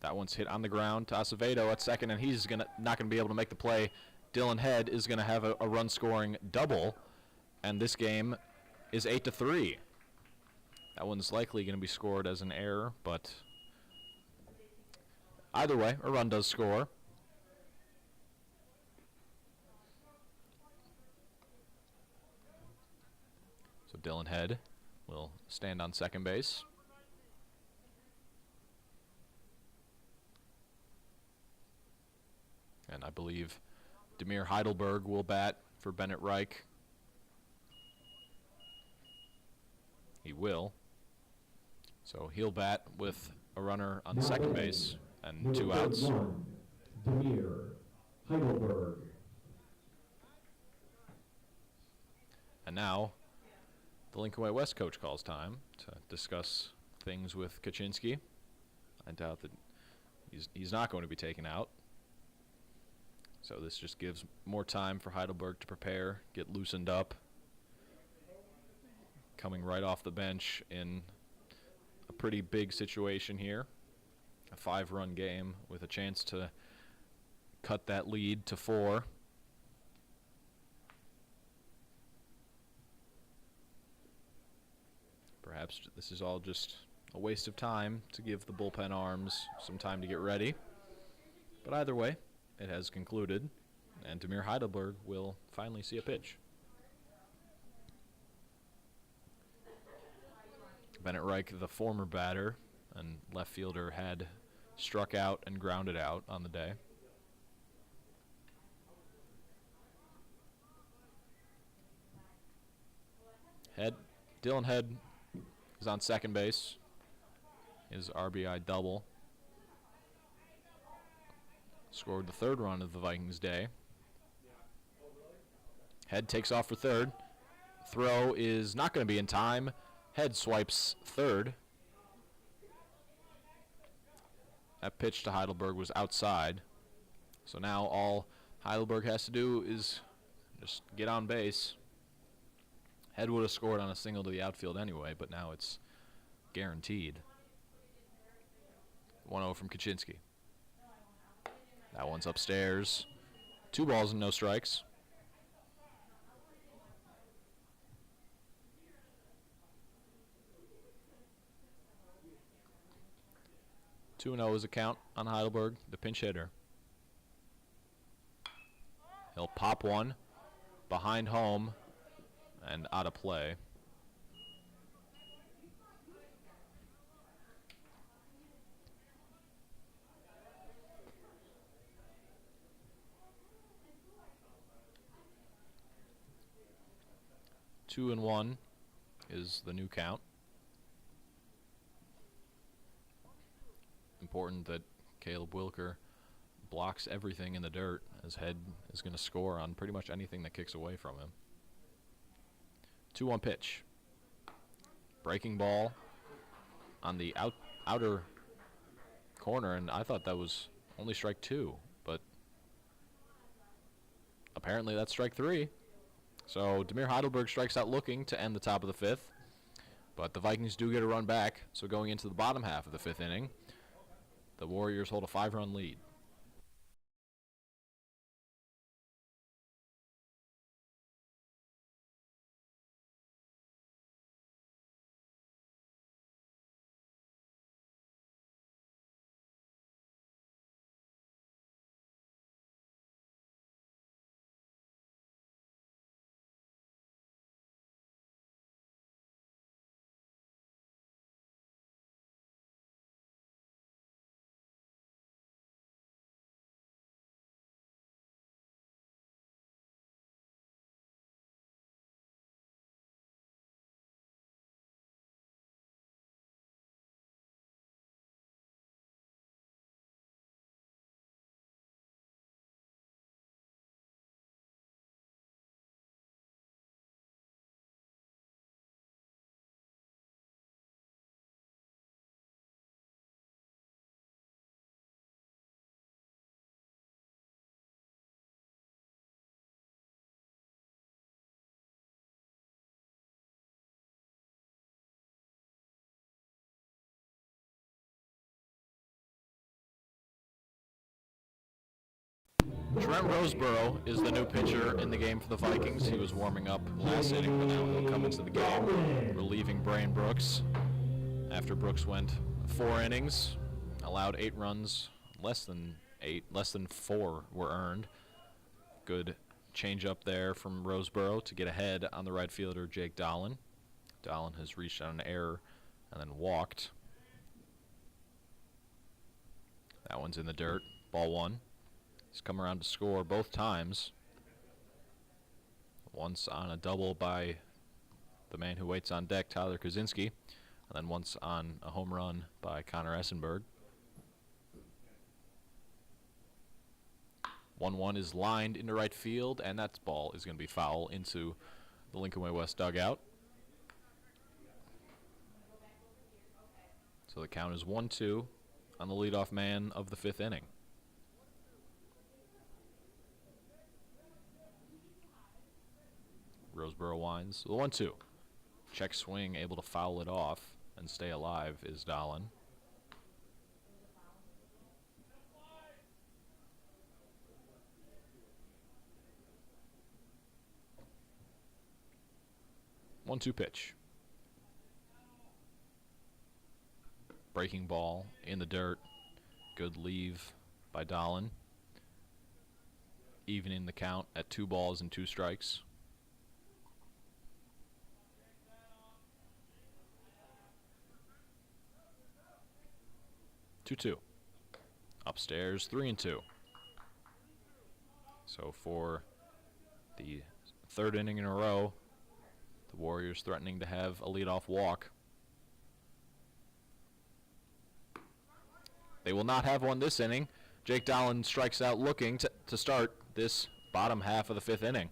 That one's hit on the ground to Acevedo at second, and he's not gonna be able to make the play. Dylan Head is gonna have a run-scoring double, and this game is 8-3. That one's likely gonna be scored as an error, but either way, a run does score. So Dylan Head will stand on second base. And I believe Demir Heidelberg will bat for Bennett Reich. He will. So he'll bat with a runner on second base and 2 outs. Demir Heidelberg. And now the Lincoln Way West coach calls time to discuss things with Kaczynski. I doubt that he's not going to be taken out. So this just gives more time for Heidelberg to prepare, get loosened up. Coming right off the bench in a pretty big situation here. A 5-run game with a chance to cut that lead to 4. Perhaps this is all just a waste of time to give the bullpen arms some time to get ready. But either way, it has concluded, and Demir Heidelberg will finally see a pitch. Bennett Reich, the former batter and left fielder, had struck out and grounded out on the day. Dylan Head is on second base. His RBI double. Scored the 3rd run of the Vikings' day. Head takes off for third. Throw is not going to be in time. Head swipes third. That pitch to Heidelberg was outside. So now all Heidelberg has to do is just get on base. Head would have scored on a single to the outfield anyway, but now it's guaranteed. 1-0 from Kaczynski. That one's upstairs. 2 balls and no strikes. Two and 0 is a count on Heidelberg, the pinch hitter. He'll pop one behind home and out of play. Two and 1 is the new count. Important that Caleb Wilker blocks everything in the dirt, as Head is going to score on pretty much anything that kicks away from him. 2-1 pitch. Breaking ball on the outer corner, and I thought that was only strike 2, but apparently that's strike 3. So Demir Heidelberg strikes out looking to end the top of the 5th, but the Vikings do get a run back, so going into the bottom half of the 5th inning, the Warriors hold a 5-run lead. Trent Roseboro is the new pitcher in the game for the Vikings. He was warming up last inning, but now he'll come into the game, relieving Brain Brooks. After Brooks went 4 innings, allowed 8 runs, less than 4 were earned. Good change up there from Roseboro to get ahead on the right fielder, Jake Dolan. Dolan has reached on an error and then walked. That one's in the dirt. Ball 1. He's come around to score both times. Once on a double by the man who waits on deck, Tyler Kaczynski, and then once on a home run by Connor Essenberg. 1-1 is lined into right field, and that ball is going to be foul into the Lincoln Way West dugout. So the count is 1-2 on the leadoff man of the 5th inning. Roseboro winds. The 1-2. Check swing, able to foul it off and stay alive is Dolan. One-two pitch. Breaking ball in the dirt. Good leave by Dolan. Evening the count at 2 balls and 2 strikes. Two. Upstairs, 3-2. So for the 3rd inning in a row, the Warriors threatening to have a leadoff walk. They will not have one this inning. Jake Dolan strikes out looking to start this bottom half of the 5th inning.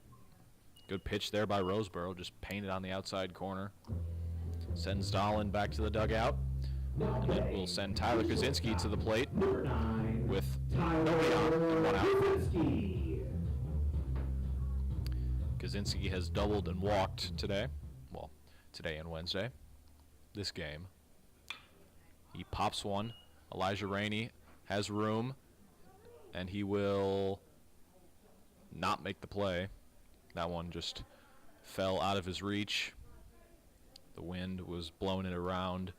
Good pitch there by Roseboro, just painted on the outside corner. Sends Dolan back to the dugout. And then we'll send Tyler Kaczynski to the plate with nobody on and 1 out. Kaczynski has doubled and walked today. Well, today and Wednesday. This game. He pops one. Elijah Rainey has room, and he will not make the play. That one just fell out of his reach. The wind was blowing it around.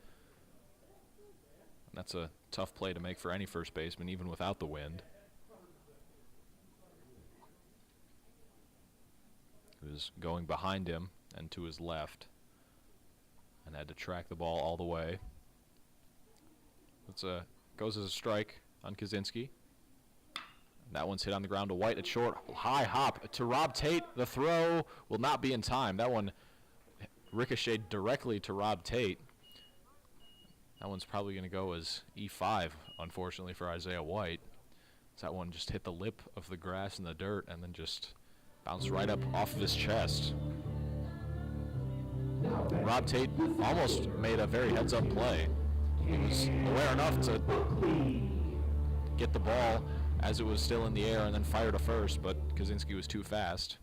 That's a tough play to make for any first baseman, even without the wind. He was going behind him and to his left and had to track the ball all the way. Goes as a strike on Kaczynski. That one's hit on the ground to White at short. High hop to Rob Tate. The throw will not be in time. That one ricocheted directly to Rob Tate. That one's probably going to go as E5, unfortunately, for Isaiah White. So that one just hit the lip of the grass and the dirt and then just bounced right up off of his chest. Rob Tate almost made a very heads-up play. He was aware enough to get the ball as it was still in the air and then fire to first, but Kaczynski was too fast.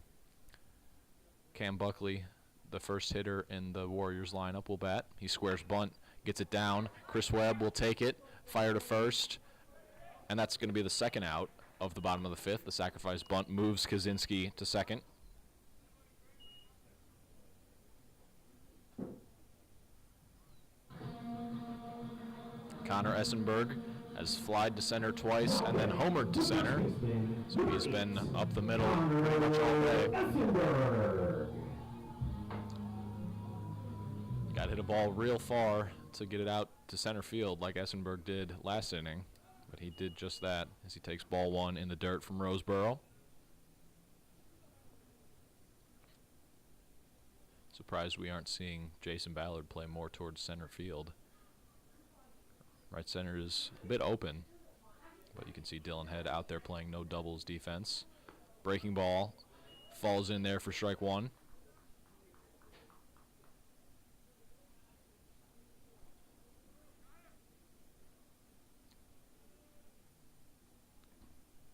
Cam Buckley, the first hitter in the Warriors lineup, will bat. He squares bunt. Gets it down. Chris Webb will take it, fire to first, and that's going to be the 2nd out of the bottom of the 5th. The sacrifice bunt moves Kaczynski to 2nd. Connor Essenberg has flied to center twice and then homered to center, so he's been up the middle pretty much all day. Got to hit a ball real far to get it out to center field like Essenberg did last inning, but he did just that as he takes ball 1 in the dirt from Roseboro. Surprised we aren't seeing Jason Ballard play more towards center field. Right center is a bit open, but you can see Dylan Head out there playing no doubles defense. Breaking ball falls in there for strike 1.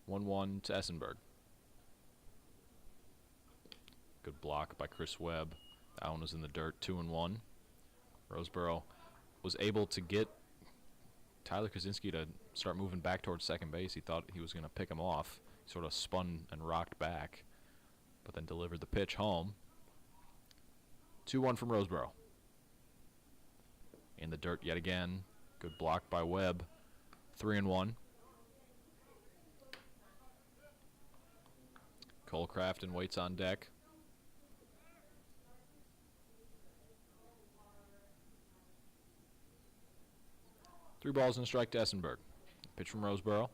One to Essenberg. Good block by Chris Webb. That one was in the dirt, 2-1. Roseboro was able to get Tyler Kaczynski to start moving back towards second base. He thought he was going to pick him off. Sort of spun and rocked back, but then delivered the pitch home. 2-1 from Roseboro. In the dirt yet again. Good block by Webb. 3-1. Cole Crafton waits on deck. Three balls and a strike to Essenberg. Pitch from Roseboro.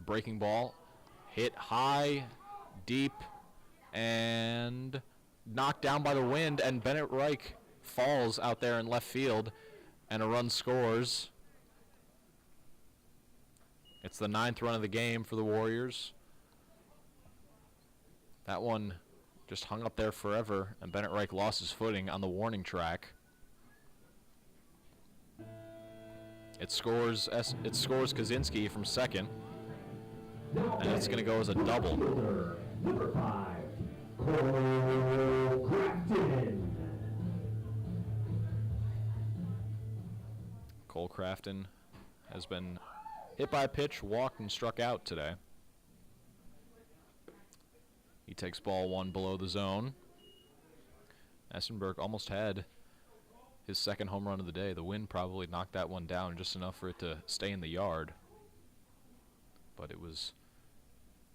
Breaking ball. Hit high, deep, and knocked down by the wind, and Bennett Reich falls out there in left field, and a run scores. It's the 9th run of the game for the Warriors. That one just hung up there forever, and Bennett Reich lost his footing on the warning track. It scores Kaczynski from second, and it's going to go as a double. Number 5, Cole Crafton. Cole Crafton has been hit by a pitch, walked, and struck out today. He takes ball 1 below the zone. Essenberg almost had his second home run of the day. The wind probably knocked that one down just enough for it to stay in the yard. But it was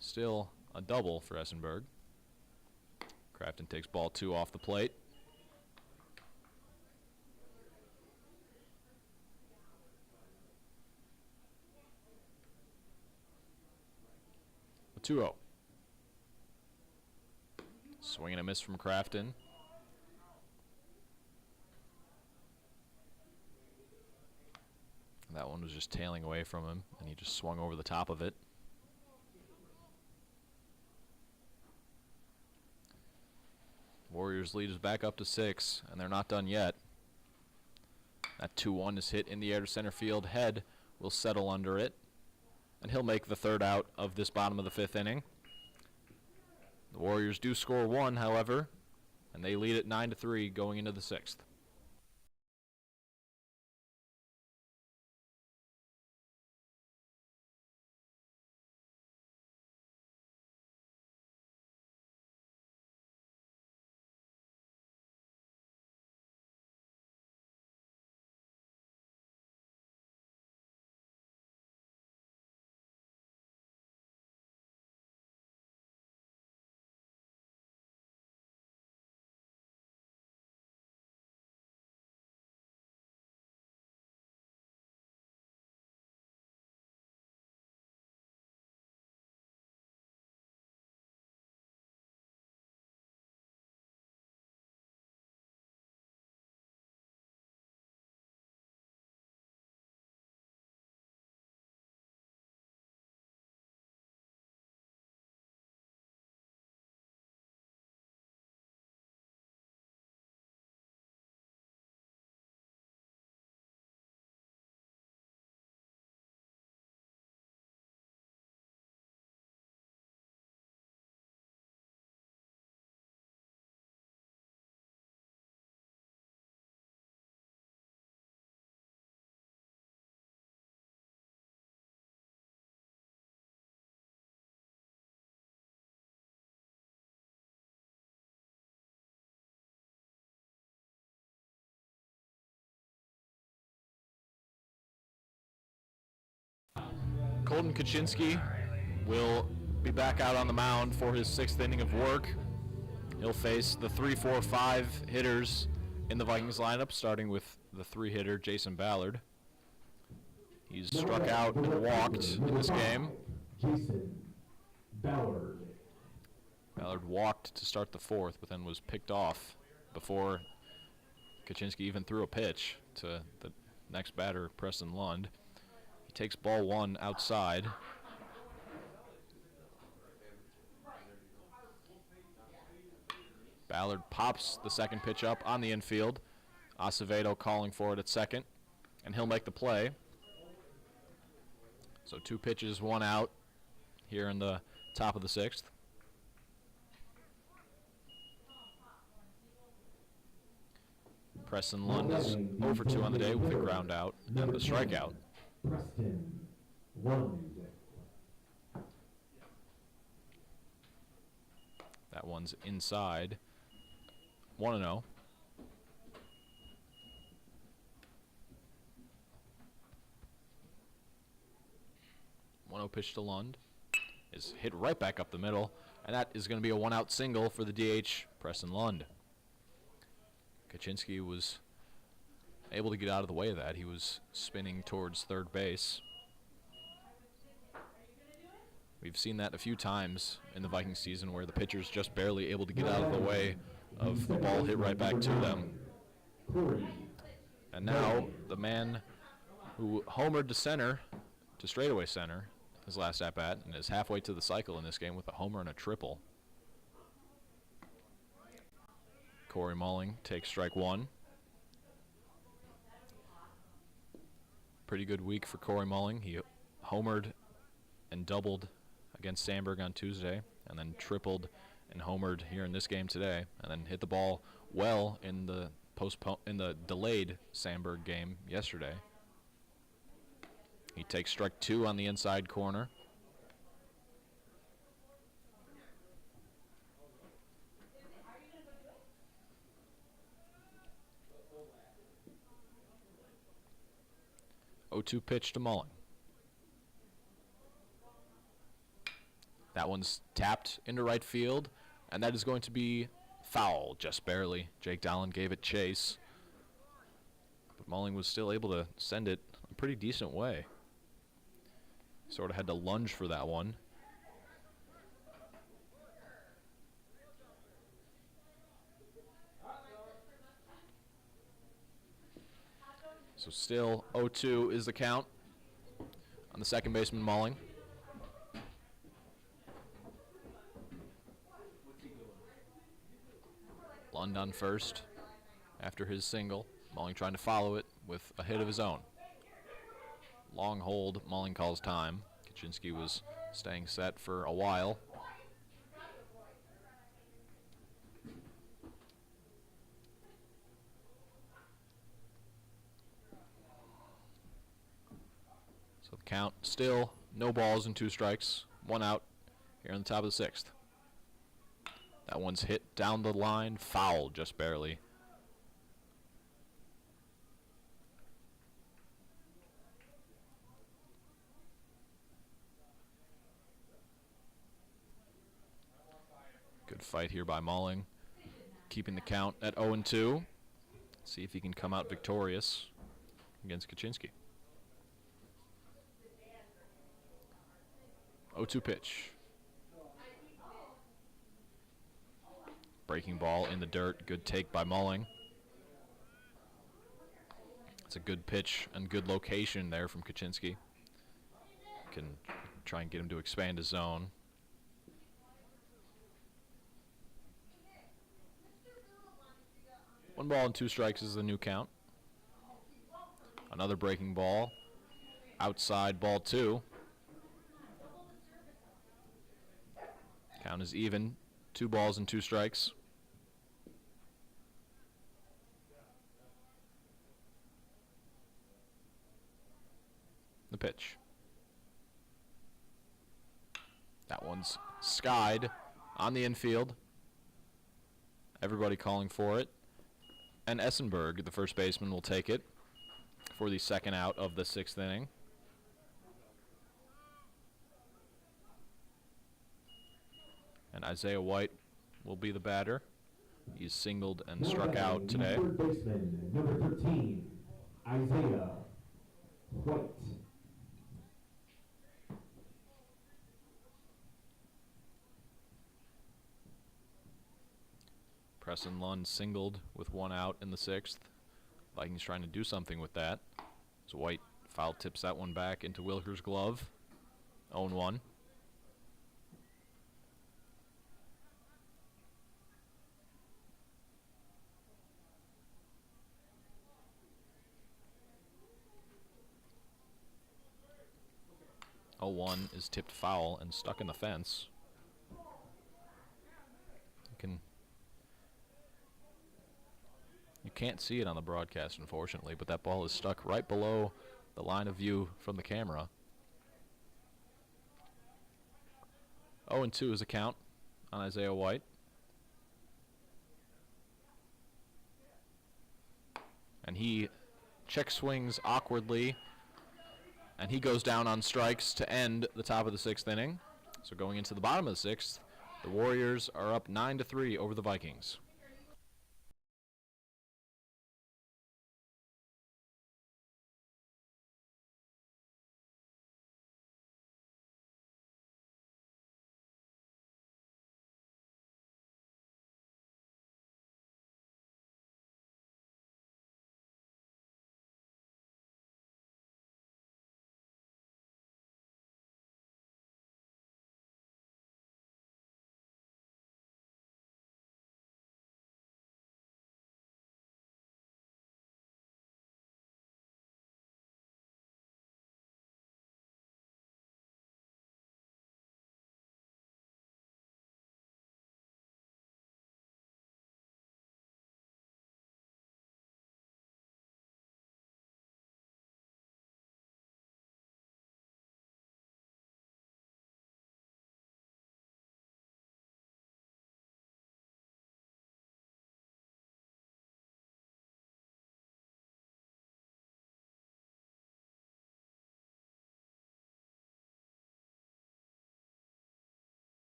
still a double for Essenberg. Crafton takes ball 2 off the plate. A 2-0. Swing and a miss from Crafton. That one was just tailing away from him, and he just swung over the top of it. Warriors lead is back up to 6, and they're not done yet. That 2-1 is hit in the air to center field. Head will settle under it, and he'll make the 3rd out of this bottom of the 5th inning. The Warriors do score 1, however, and they lead it 9-3 going into the 6th. Colton Kaczynski will be back out on the mound for his 6th inning of work. He'll face the 3, 4, 5 hitters in the Vikings lineup, starting with the 3-hitter Jason Ballard. He's struck out and walked in this game. Jason Ballard. Ballard walked to start the 4th, but then was picked off before Kaczynski even threw a pitch to the next batter, Preston Lund. Takes ball 1 outside. Ballard pops the second pitch up on the infield. Acevedo calling for it at second, and he'll make the play. So 2 pitches, 1 out here in the top of the 6th. Preston Lund is 0 for 2 on the day with a ground out and a strikeout. Preston Lund. That one's inside. 1-0. 1-0 pitch to Lund. Is hit right back up the middle, and that is going to be a one-out single for the DH, Preston Lund. Kaczynski was able to get out of the way of that. He was spinning towards third base. We've seen that a few times in the Viking season where the pitcher's just barely able to get out of the way of the ball hit right back to them. And now the man who homered to center, to straightaway center, his last at-bat, and is halfway to the cycle in this game with a homer and a triple. Corey Mulling takes strike one. Pretty good week for Corey Mulling. He homered and doubled against Sandberg on Tuesday, and then tripled and homered here in this game today, and then hit the ball well in the delayed Sandberg game yesterday. He takes strike two on the inside corner. O2 pitch to Mulling. That one's tapped into right field, and that is going to be foul, just barely. Jake Dowland gave it chase, but Mulling was still able to send it a pretty decent way. Sort of had to lunge for that one. So still 0-2 is the count on the second baseman, Mulling. Lund on first after his single. Mulling trying to follow it with a hit of his own. Long hold, Mulling calls time. Kaczynski was staying set for a while. So the count still no balls and 2 strikes. 1 out here on the top of the 6th. That one's hit down the line, foul just barely. Good fight here by Mulling, keeping the count at 0-2. See if he can come out victorious against Kaczynski. 0-2 pitch. Breaking ball in the dirt. Good take by Mulling. It's a good pitch and good location there from Kaczynski. Can try and get him to expand his zone. One ball and 2 strikes is the new count. Another breaking ball. Outside, ball 2. Count is even. 2 balls and 2 strikes. The pitch. That one's skied on the infield. Everybody calling for it. And Essenberg, the first baseman, will take it for the second out of the 6th inning. And Isaiah White will be the batter. He's singled and struck out today. Third baseman, number 13, Isaiah White. Preston Lund singled with 1 out in the 6th. Vikings trying to do something with that. So White foul tips that one back into Wilker's glove. 0-1. Is tipped foul and stuck in the fence. You can't see it on the broadcast, unfortunately, but that ball is stuck right below the line of view from the camera. 0-2 is a count on Isaiah White. And he check swings awkwardly, and he goes down on strikes to end the top of the 6th inning. So going into the bottom of the 6th, the Warriors are up 9-3 over the Vikings.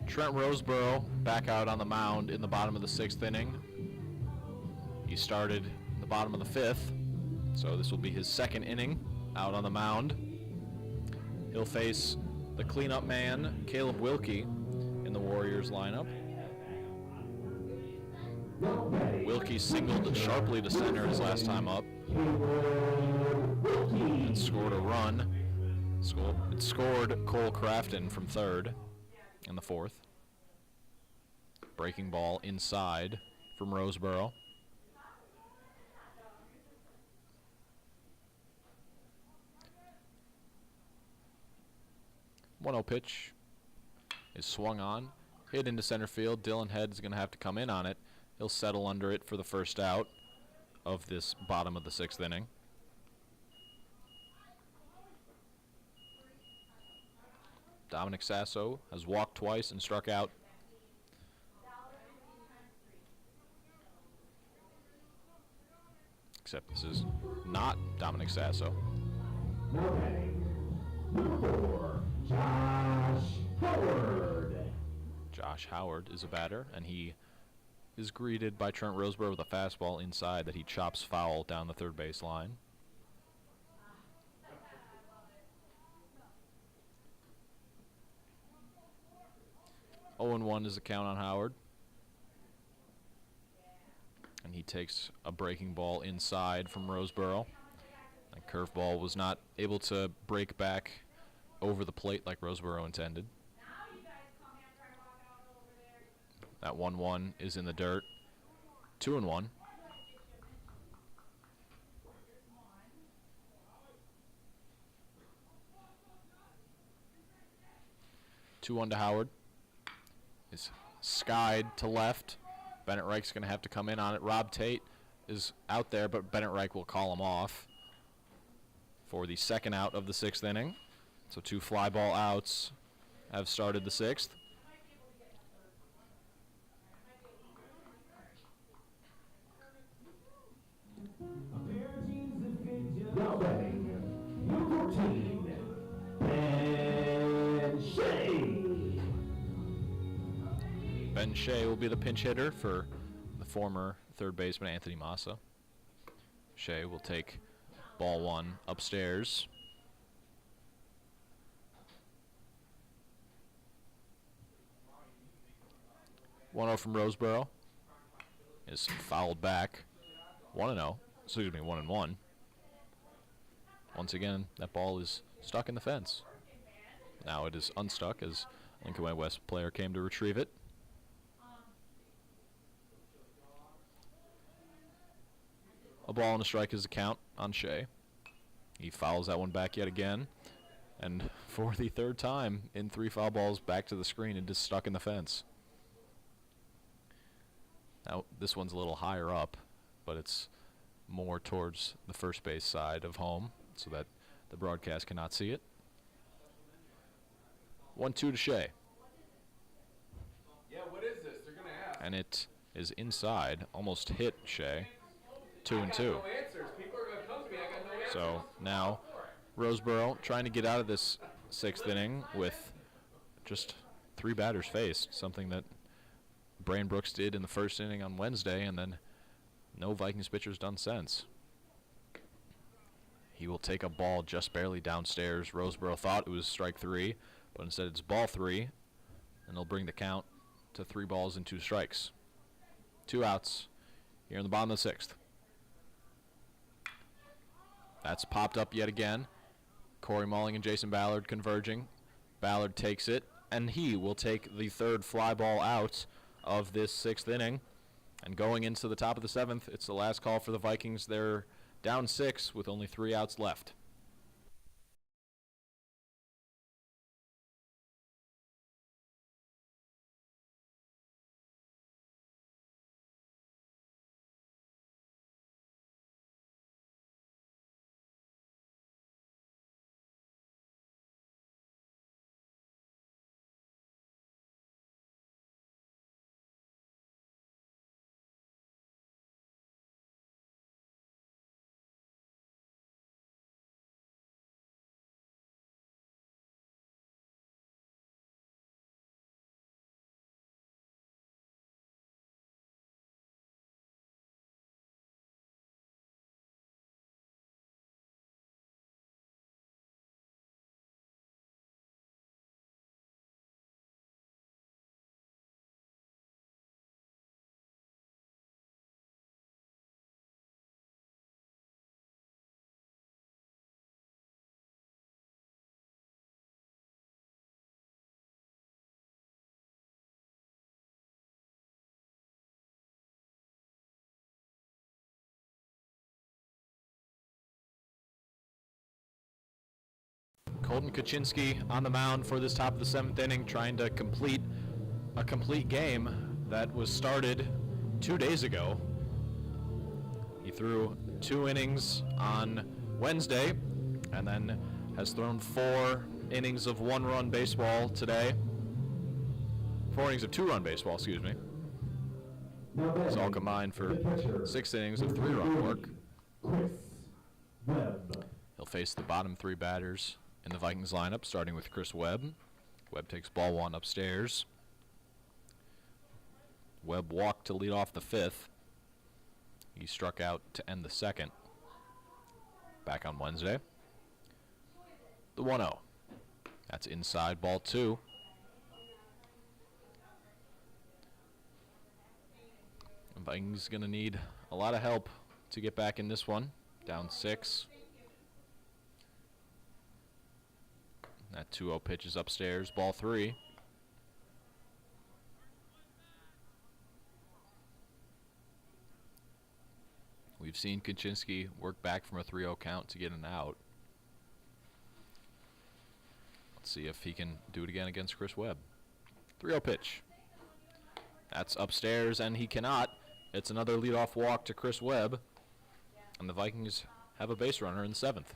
Trent Roseboro back out on the mound in the bottom of the 6th inning. He started in the bottom of the 5th, so this will be his 2nd inning out on the mound. He'll face the cleanup man, Caleb Wilkie, in the Warriors lineup. Wilkie singled sharply to center his last time up and scored a run. It scored Cole Crafton from third in the 4th. Breaking ball inside from Roseboro. One-0 pitch is swung on, hit into center field. Dylan Head's going to have to come in on it. He'll settle under it for the first out of this bottom of the 6th inning. Dominic Sasso has walked twice and struck out. Except this is not Dominic Sasso. Now batting, number 4, Josh Howard. Josh Howard is a batter, and he is greeted by Trent Roseboro with a fastball inside that he chops foul down the third base line. Oh and 1 is the count on Howard. And he takes a breaking ball inside from Roseboro. That curveball was not able to break back over the plate like Roseboro intended. That 1-1 is in the dirt. 2-1. Two one to Howard. Is skied to left. Bennett Reich's going to have to come in on it. Rob Tate is out there, but Bennett Reich will call him off for the 2nd out of the 6th inning. So 2 fly ball outs have started the 6th. Now batting, number 14, Ben Shea. Ben Shea will be the pinch hitter for the former third baseman Anthony Massa. Shea will take ball 1 upstairs. One-0 from Roseboro is fouled back. 1-0. Excuse me, 1-1. Once again, that ball is stuck in the fence. Now it is unstuck as Lincoln Way West player came to retrieve it. A ball and a strike is the count on Shea. He fouls that one back yet again. And for the third time in 3 foul balls back to the screen, it is stuck in the fence. Now, this one's a little higher up, but it's more towards the first base side of home so that the broadcast cannot see it. 1-2 to Shea. Yeah, what is this? They're going to ask. And it is inside, almost hit Shea. 2-2. No answers. People are going to come to me. I got no answers. So now Roseboro trying to get out of this 6th inning with just 3 batters faced, something that Brain Brooks did in the 1st inning on Wednesday, and then no Vikings pitcher's done since. He will take a ball just barely downstairs. Roseboro thought it was strike 3, but instead it's ball 3, and they'll bring the count to 3 balls and 2 strikes. 2 outs here in the bottom of the 6th. That's popped up yet again. Corey Mulling and Jason Ballard converging. Ballard takes it, and he will take the 3rd fly ball out of this 6th inning. And going into the top of the 7th, it's the last call for the Vikings. They're down 6 with only 3 outs left. Colton Kaczynski on the mound for this top of the 7th inning, trying to complete a complete game that was started 2 days ago. He threw 2 innings on Wednesday and then has thrown 4 innings of 1-run baseball today. 4 innings of 2-run baseball, excuse me. It's all combined for 6 innings of 3-run work. He'll face the bottom 3 batters in the Vikings lineup, starting with Chris Webb. Webb takes ball 1 upstairs. Webb walked to lead off the 5th. He struck out to end the 2nd. Back on Wednesday. The 1-0. That's inside, ball 2. The Vikings going to need a lot of help to get back in this one. Down 6. That 2-0 pitch is upstairs, ball 3. We've seen Kaczynski work back from a 3-0 count to get an out. Let's see if he can do it again against Chris Webb. 3-0 pitch. That's upstairs, and he cannot. It's another leadoff walk to Chris Webb, and the Vikings have a base runner in the 7th.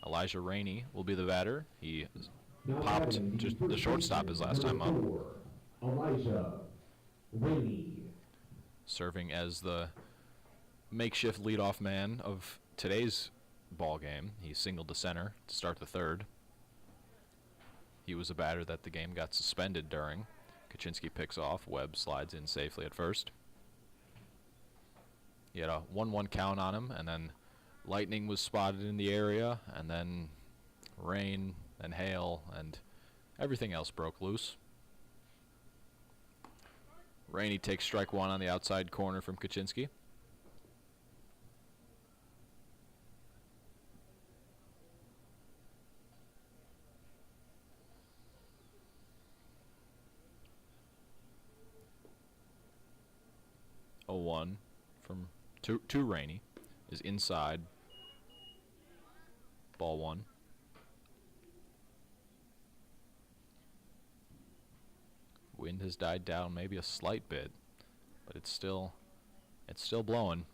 Elijah Rainey will be the batter. He popped just the shortstop his last time up. Elijah Rainey. Serving as the makeshift leadoff man of today's ball game. He singled to center to start the 3rd. He was a batter that the game got suspended during. Kaczynski picks off. Webb slides in safely at first. He had a 1-1 count on him, and then lightning was spotted in the area, and then rain and hail and everything else broke loose. Rainey takes strike 1 on the outside corner from Kaczynski. 0-1 from to Rainey is inside. Ball 1. Wind has died down maybe a slight bit, but it's still blowing.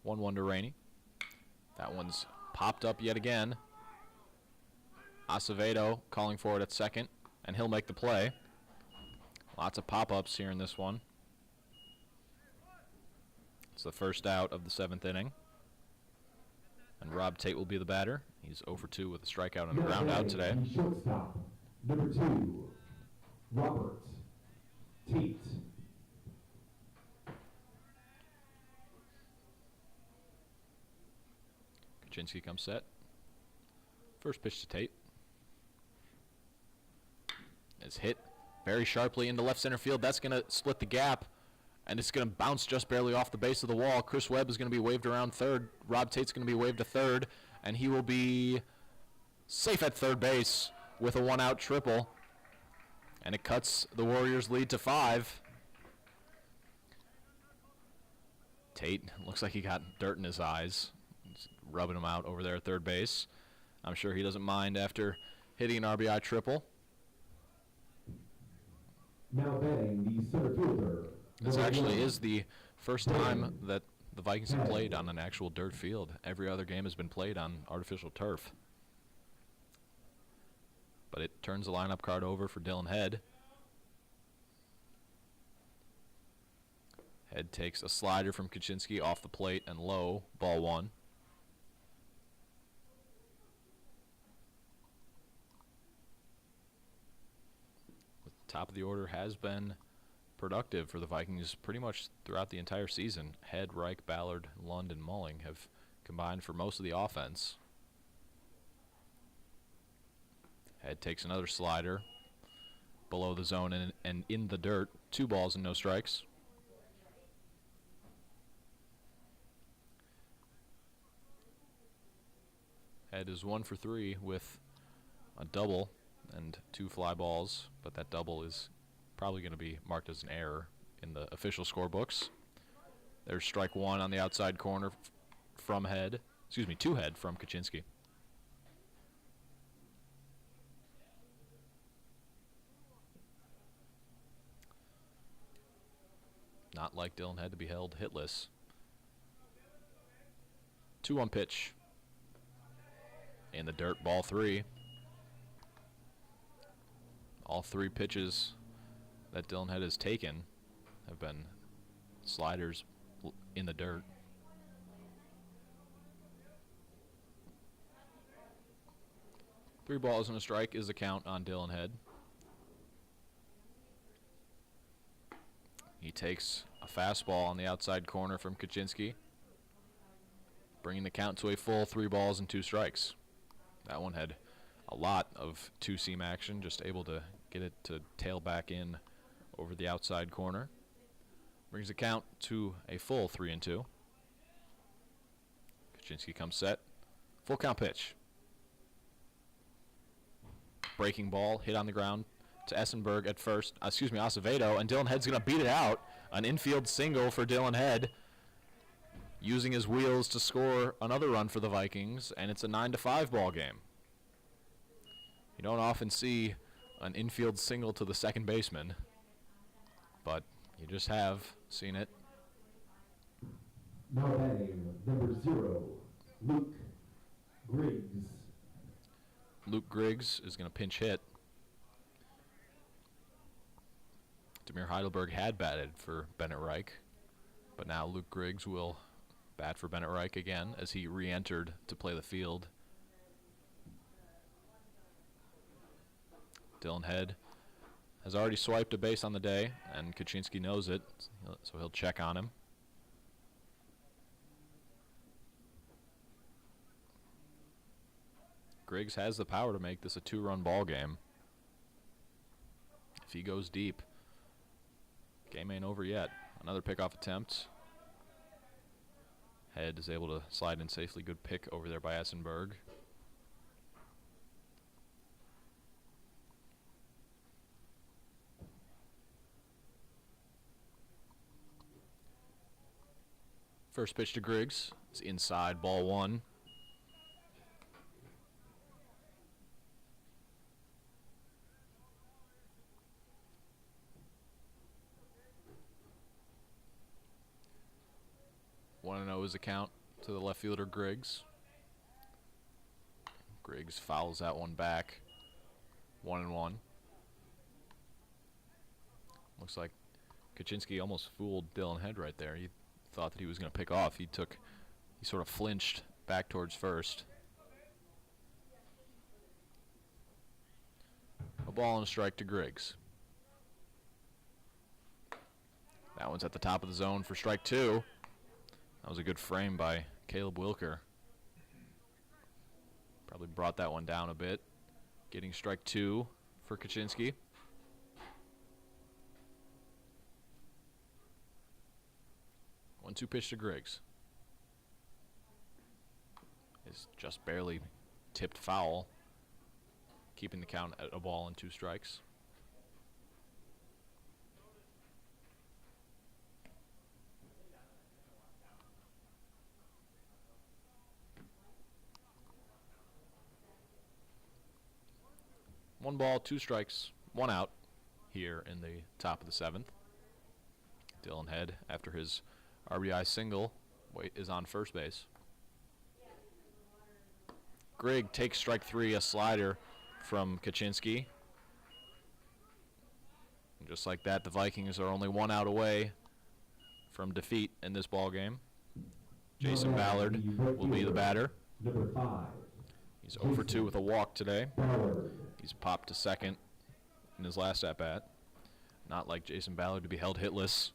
1-1 to Rainey. That one's popped up yet again. Acevedo calling for it at second, and he'll make the play. Lots of pop-ups here in this one. It's the first out of the 7th inning. And Rob Tate will be the batter. He's 0 for 2 with a strikeout and a ground out today. Shortstop, number 2, Robert Tate. Kaczynski comes set. First pitch to Tate. It's hit very sharply into left center field. That's going to split the gap, and it's going to bounce just barely off the base of the wall. Chris Webb is going to be waved around third. Rob Tate's going to be waved to third, and he will be safe at third base with a 1-out triple. And it cuts the Warriors' lead to 5. Tate looks like he got dirt in his eyes. He's rubbing him out over there at third base. I'm sure he doesn't mind after hitting an RBI triple. Now batting the center fielder. This actually is the first time that the Vikings have played on an actual dirt field. Every other game has been played on artificial turf. But it turns the lineup card over for Dylan Head. Head takes a slider from Kaczynski off the plate and low, ball 1. Top of the order has been productive for the Vikings pretty much throughout the entire season. Head, Reich, Ballard, Lund, and Mulling have combined for most of the offense. Head takes another slider below the zone and in the dirt. 2 balls and no strikes. Head is 1 for 3 with a double and 2 fly balls, but that double is probably going to be marked as an error in the official scorebooks. There's strike 1 on the outside corner from Head. Excuse me, to Head from Kaczynski. Not like Dylan Head to be held hitless. 2-1 pitch. In the dirt, ball 3. All 3 pitches that Dylan Head has taken have been sliders in the dirt. Three balls and a strike is the count on Dylan Head. He takes a fastball on the outside corner from Kaczynski, bringing the count to a full 3 balls and 2 strikes. That one had a lot of two-seam action, just able to get it to tail back in over the outside corner. Brings the count to a full 3-2. Kaczynski comes set. Full count pitch. Breaking ball, hit on the ground to Essenberg at first. Acevedo, and Dylan Head's going to beat it out. An infield single for Dylan Head, using his wheels to score another run for the Vikings, and it's a 9-5 ball game. You don't often see an infield single to the second baseman, but you just have seen it. Now batting, number 0, Luke Griggs. Luke Griggs is going to pinch hit. Demir Heidelberg had batted for Bennett Reich, but now Luke Griggs will bat for Bennett Reich again as he re-entered to play the field. Dylan Head has already swiped a base on the day, and Kaczynski knows it, so he'll check on him. Griggs has the power to make this a 2-run ball game. If he goes deep, game ain't over yet. Another pickoff attempt. Head is able to slide in safely. Good pick over there by Essenberg. First pitch to Griggs. It's inside, ball one. One and 0 is the count to the left fielder Griggs. Griggs fouls that one back. 1-1. Looks like Kaczynski almost fooled Dylan Head right there. He thought that he was going to pick off. He sort of flinched back towards first. A ball and a strike to Griggs. That one's at the top of the zone for strike two. That was a good frame by Caleb Wilker. Probably brought that one down a bit. Getting strike two for Kaczynski. One-two pitch to Griggs. Is just barely tipped foul, keeping the count at a ball and 2 strikes. One ball, 2 strikes, 1 out here in the top of the 7th. Dylan Head, after his RBI single, is on first base. Grigg takes strike 3, a slider from Kaczynski. And just like that, the Vikings are only 1 out away from defeat in this ball game. Jason Ballard will be the batter. Number 5. He's 0 for 2 with a walk today. Ballard. He's popped to second in his last at-bat. Not like Jason Ballard to be held hitless.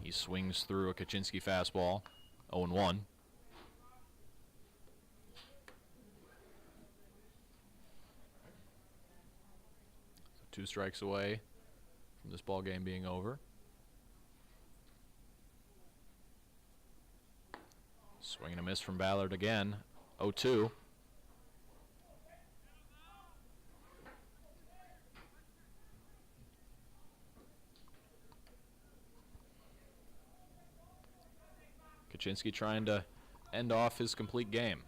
He swings through a Kaczynski fastball. 0-1. So 2 strikes away from this ball game being over. Swing and a miss from Ballard again. 0-2. Kaczynski trying to end off his complete game.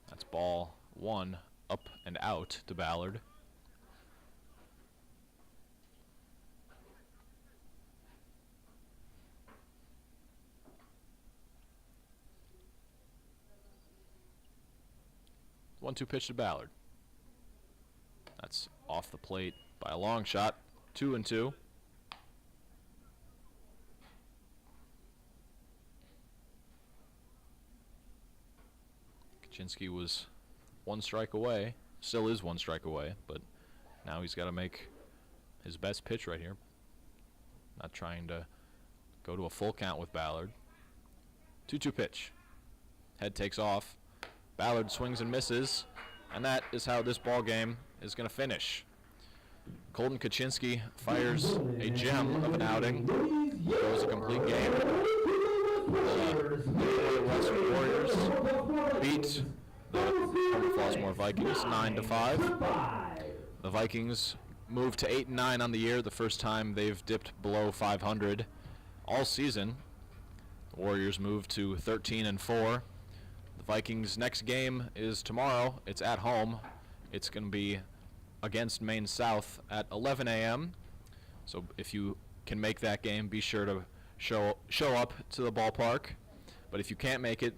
That's ball 1, up and out to Ballard. One-two pitch to Ballard. That's off the plate by a long shot. 2-2. Kaczynski was 1 strike away. Still is 1 strike away, but now he's got to make his best pitch right here. Not trying to go to a full count with Ballard. 2-2 pitch. Head takes off. Ballard swings and misses, and that is how this ball game is going to finish. Colton Kaczynski fires a gem of an outing. Goes a complete game. The Western Warriors beat the Homewood-Flossmoor Vikings 9-5. The Vikings move to 8-9 on the year, the first time they've dipped below 500 all season. The Warriors move to 13-4. The Vikings' next game is tomorrow. It's at home. It's going to be against Maine South at 11 a.m. So if you can make that game, be sure to show up to the ballpark. But if you can't make it,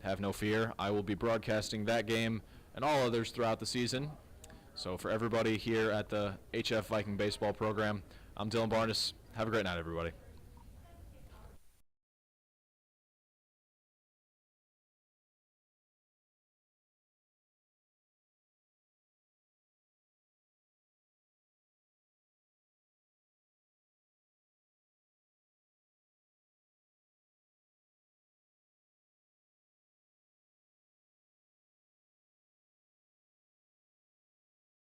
have no fear. I will be broadcasting that game and all others throughout the season. So for everybody here at the HF Viking baseball program, I'm Dylan Barnes. Have a great night, everybody.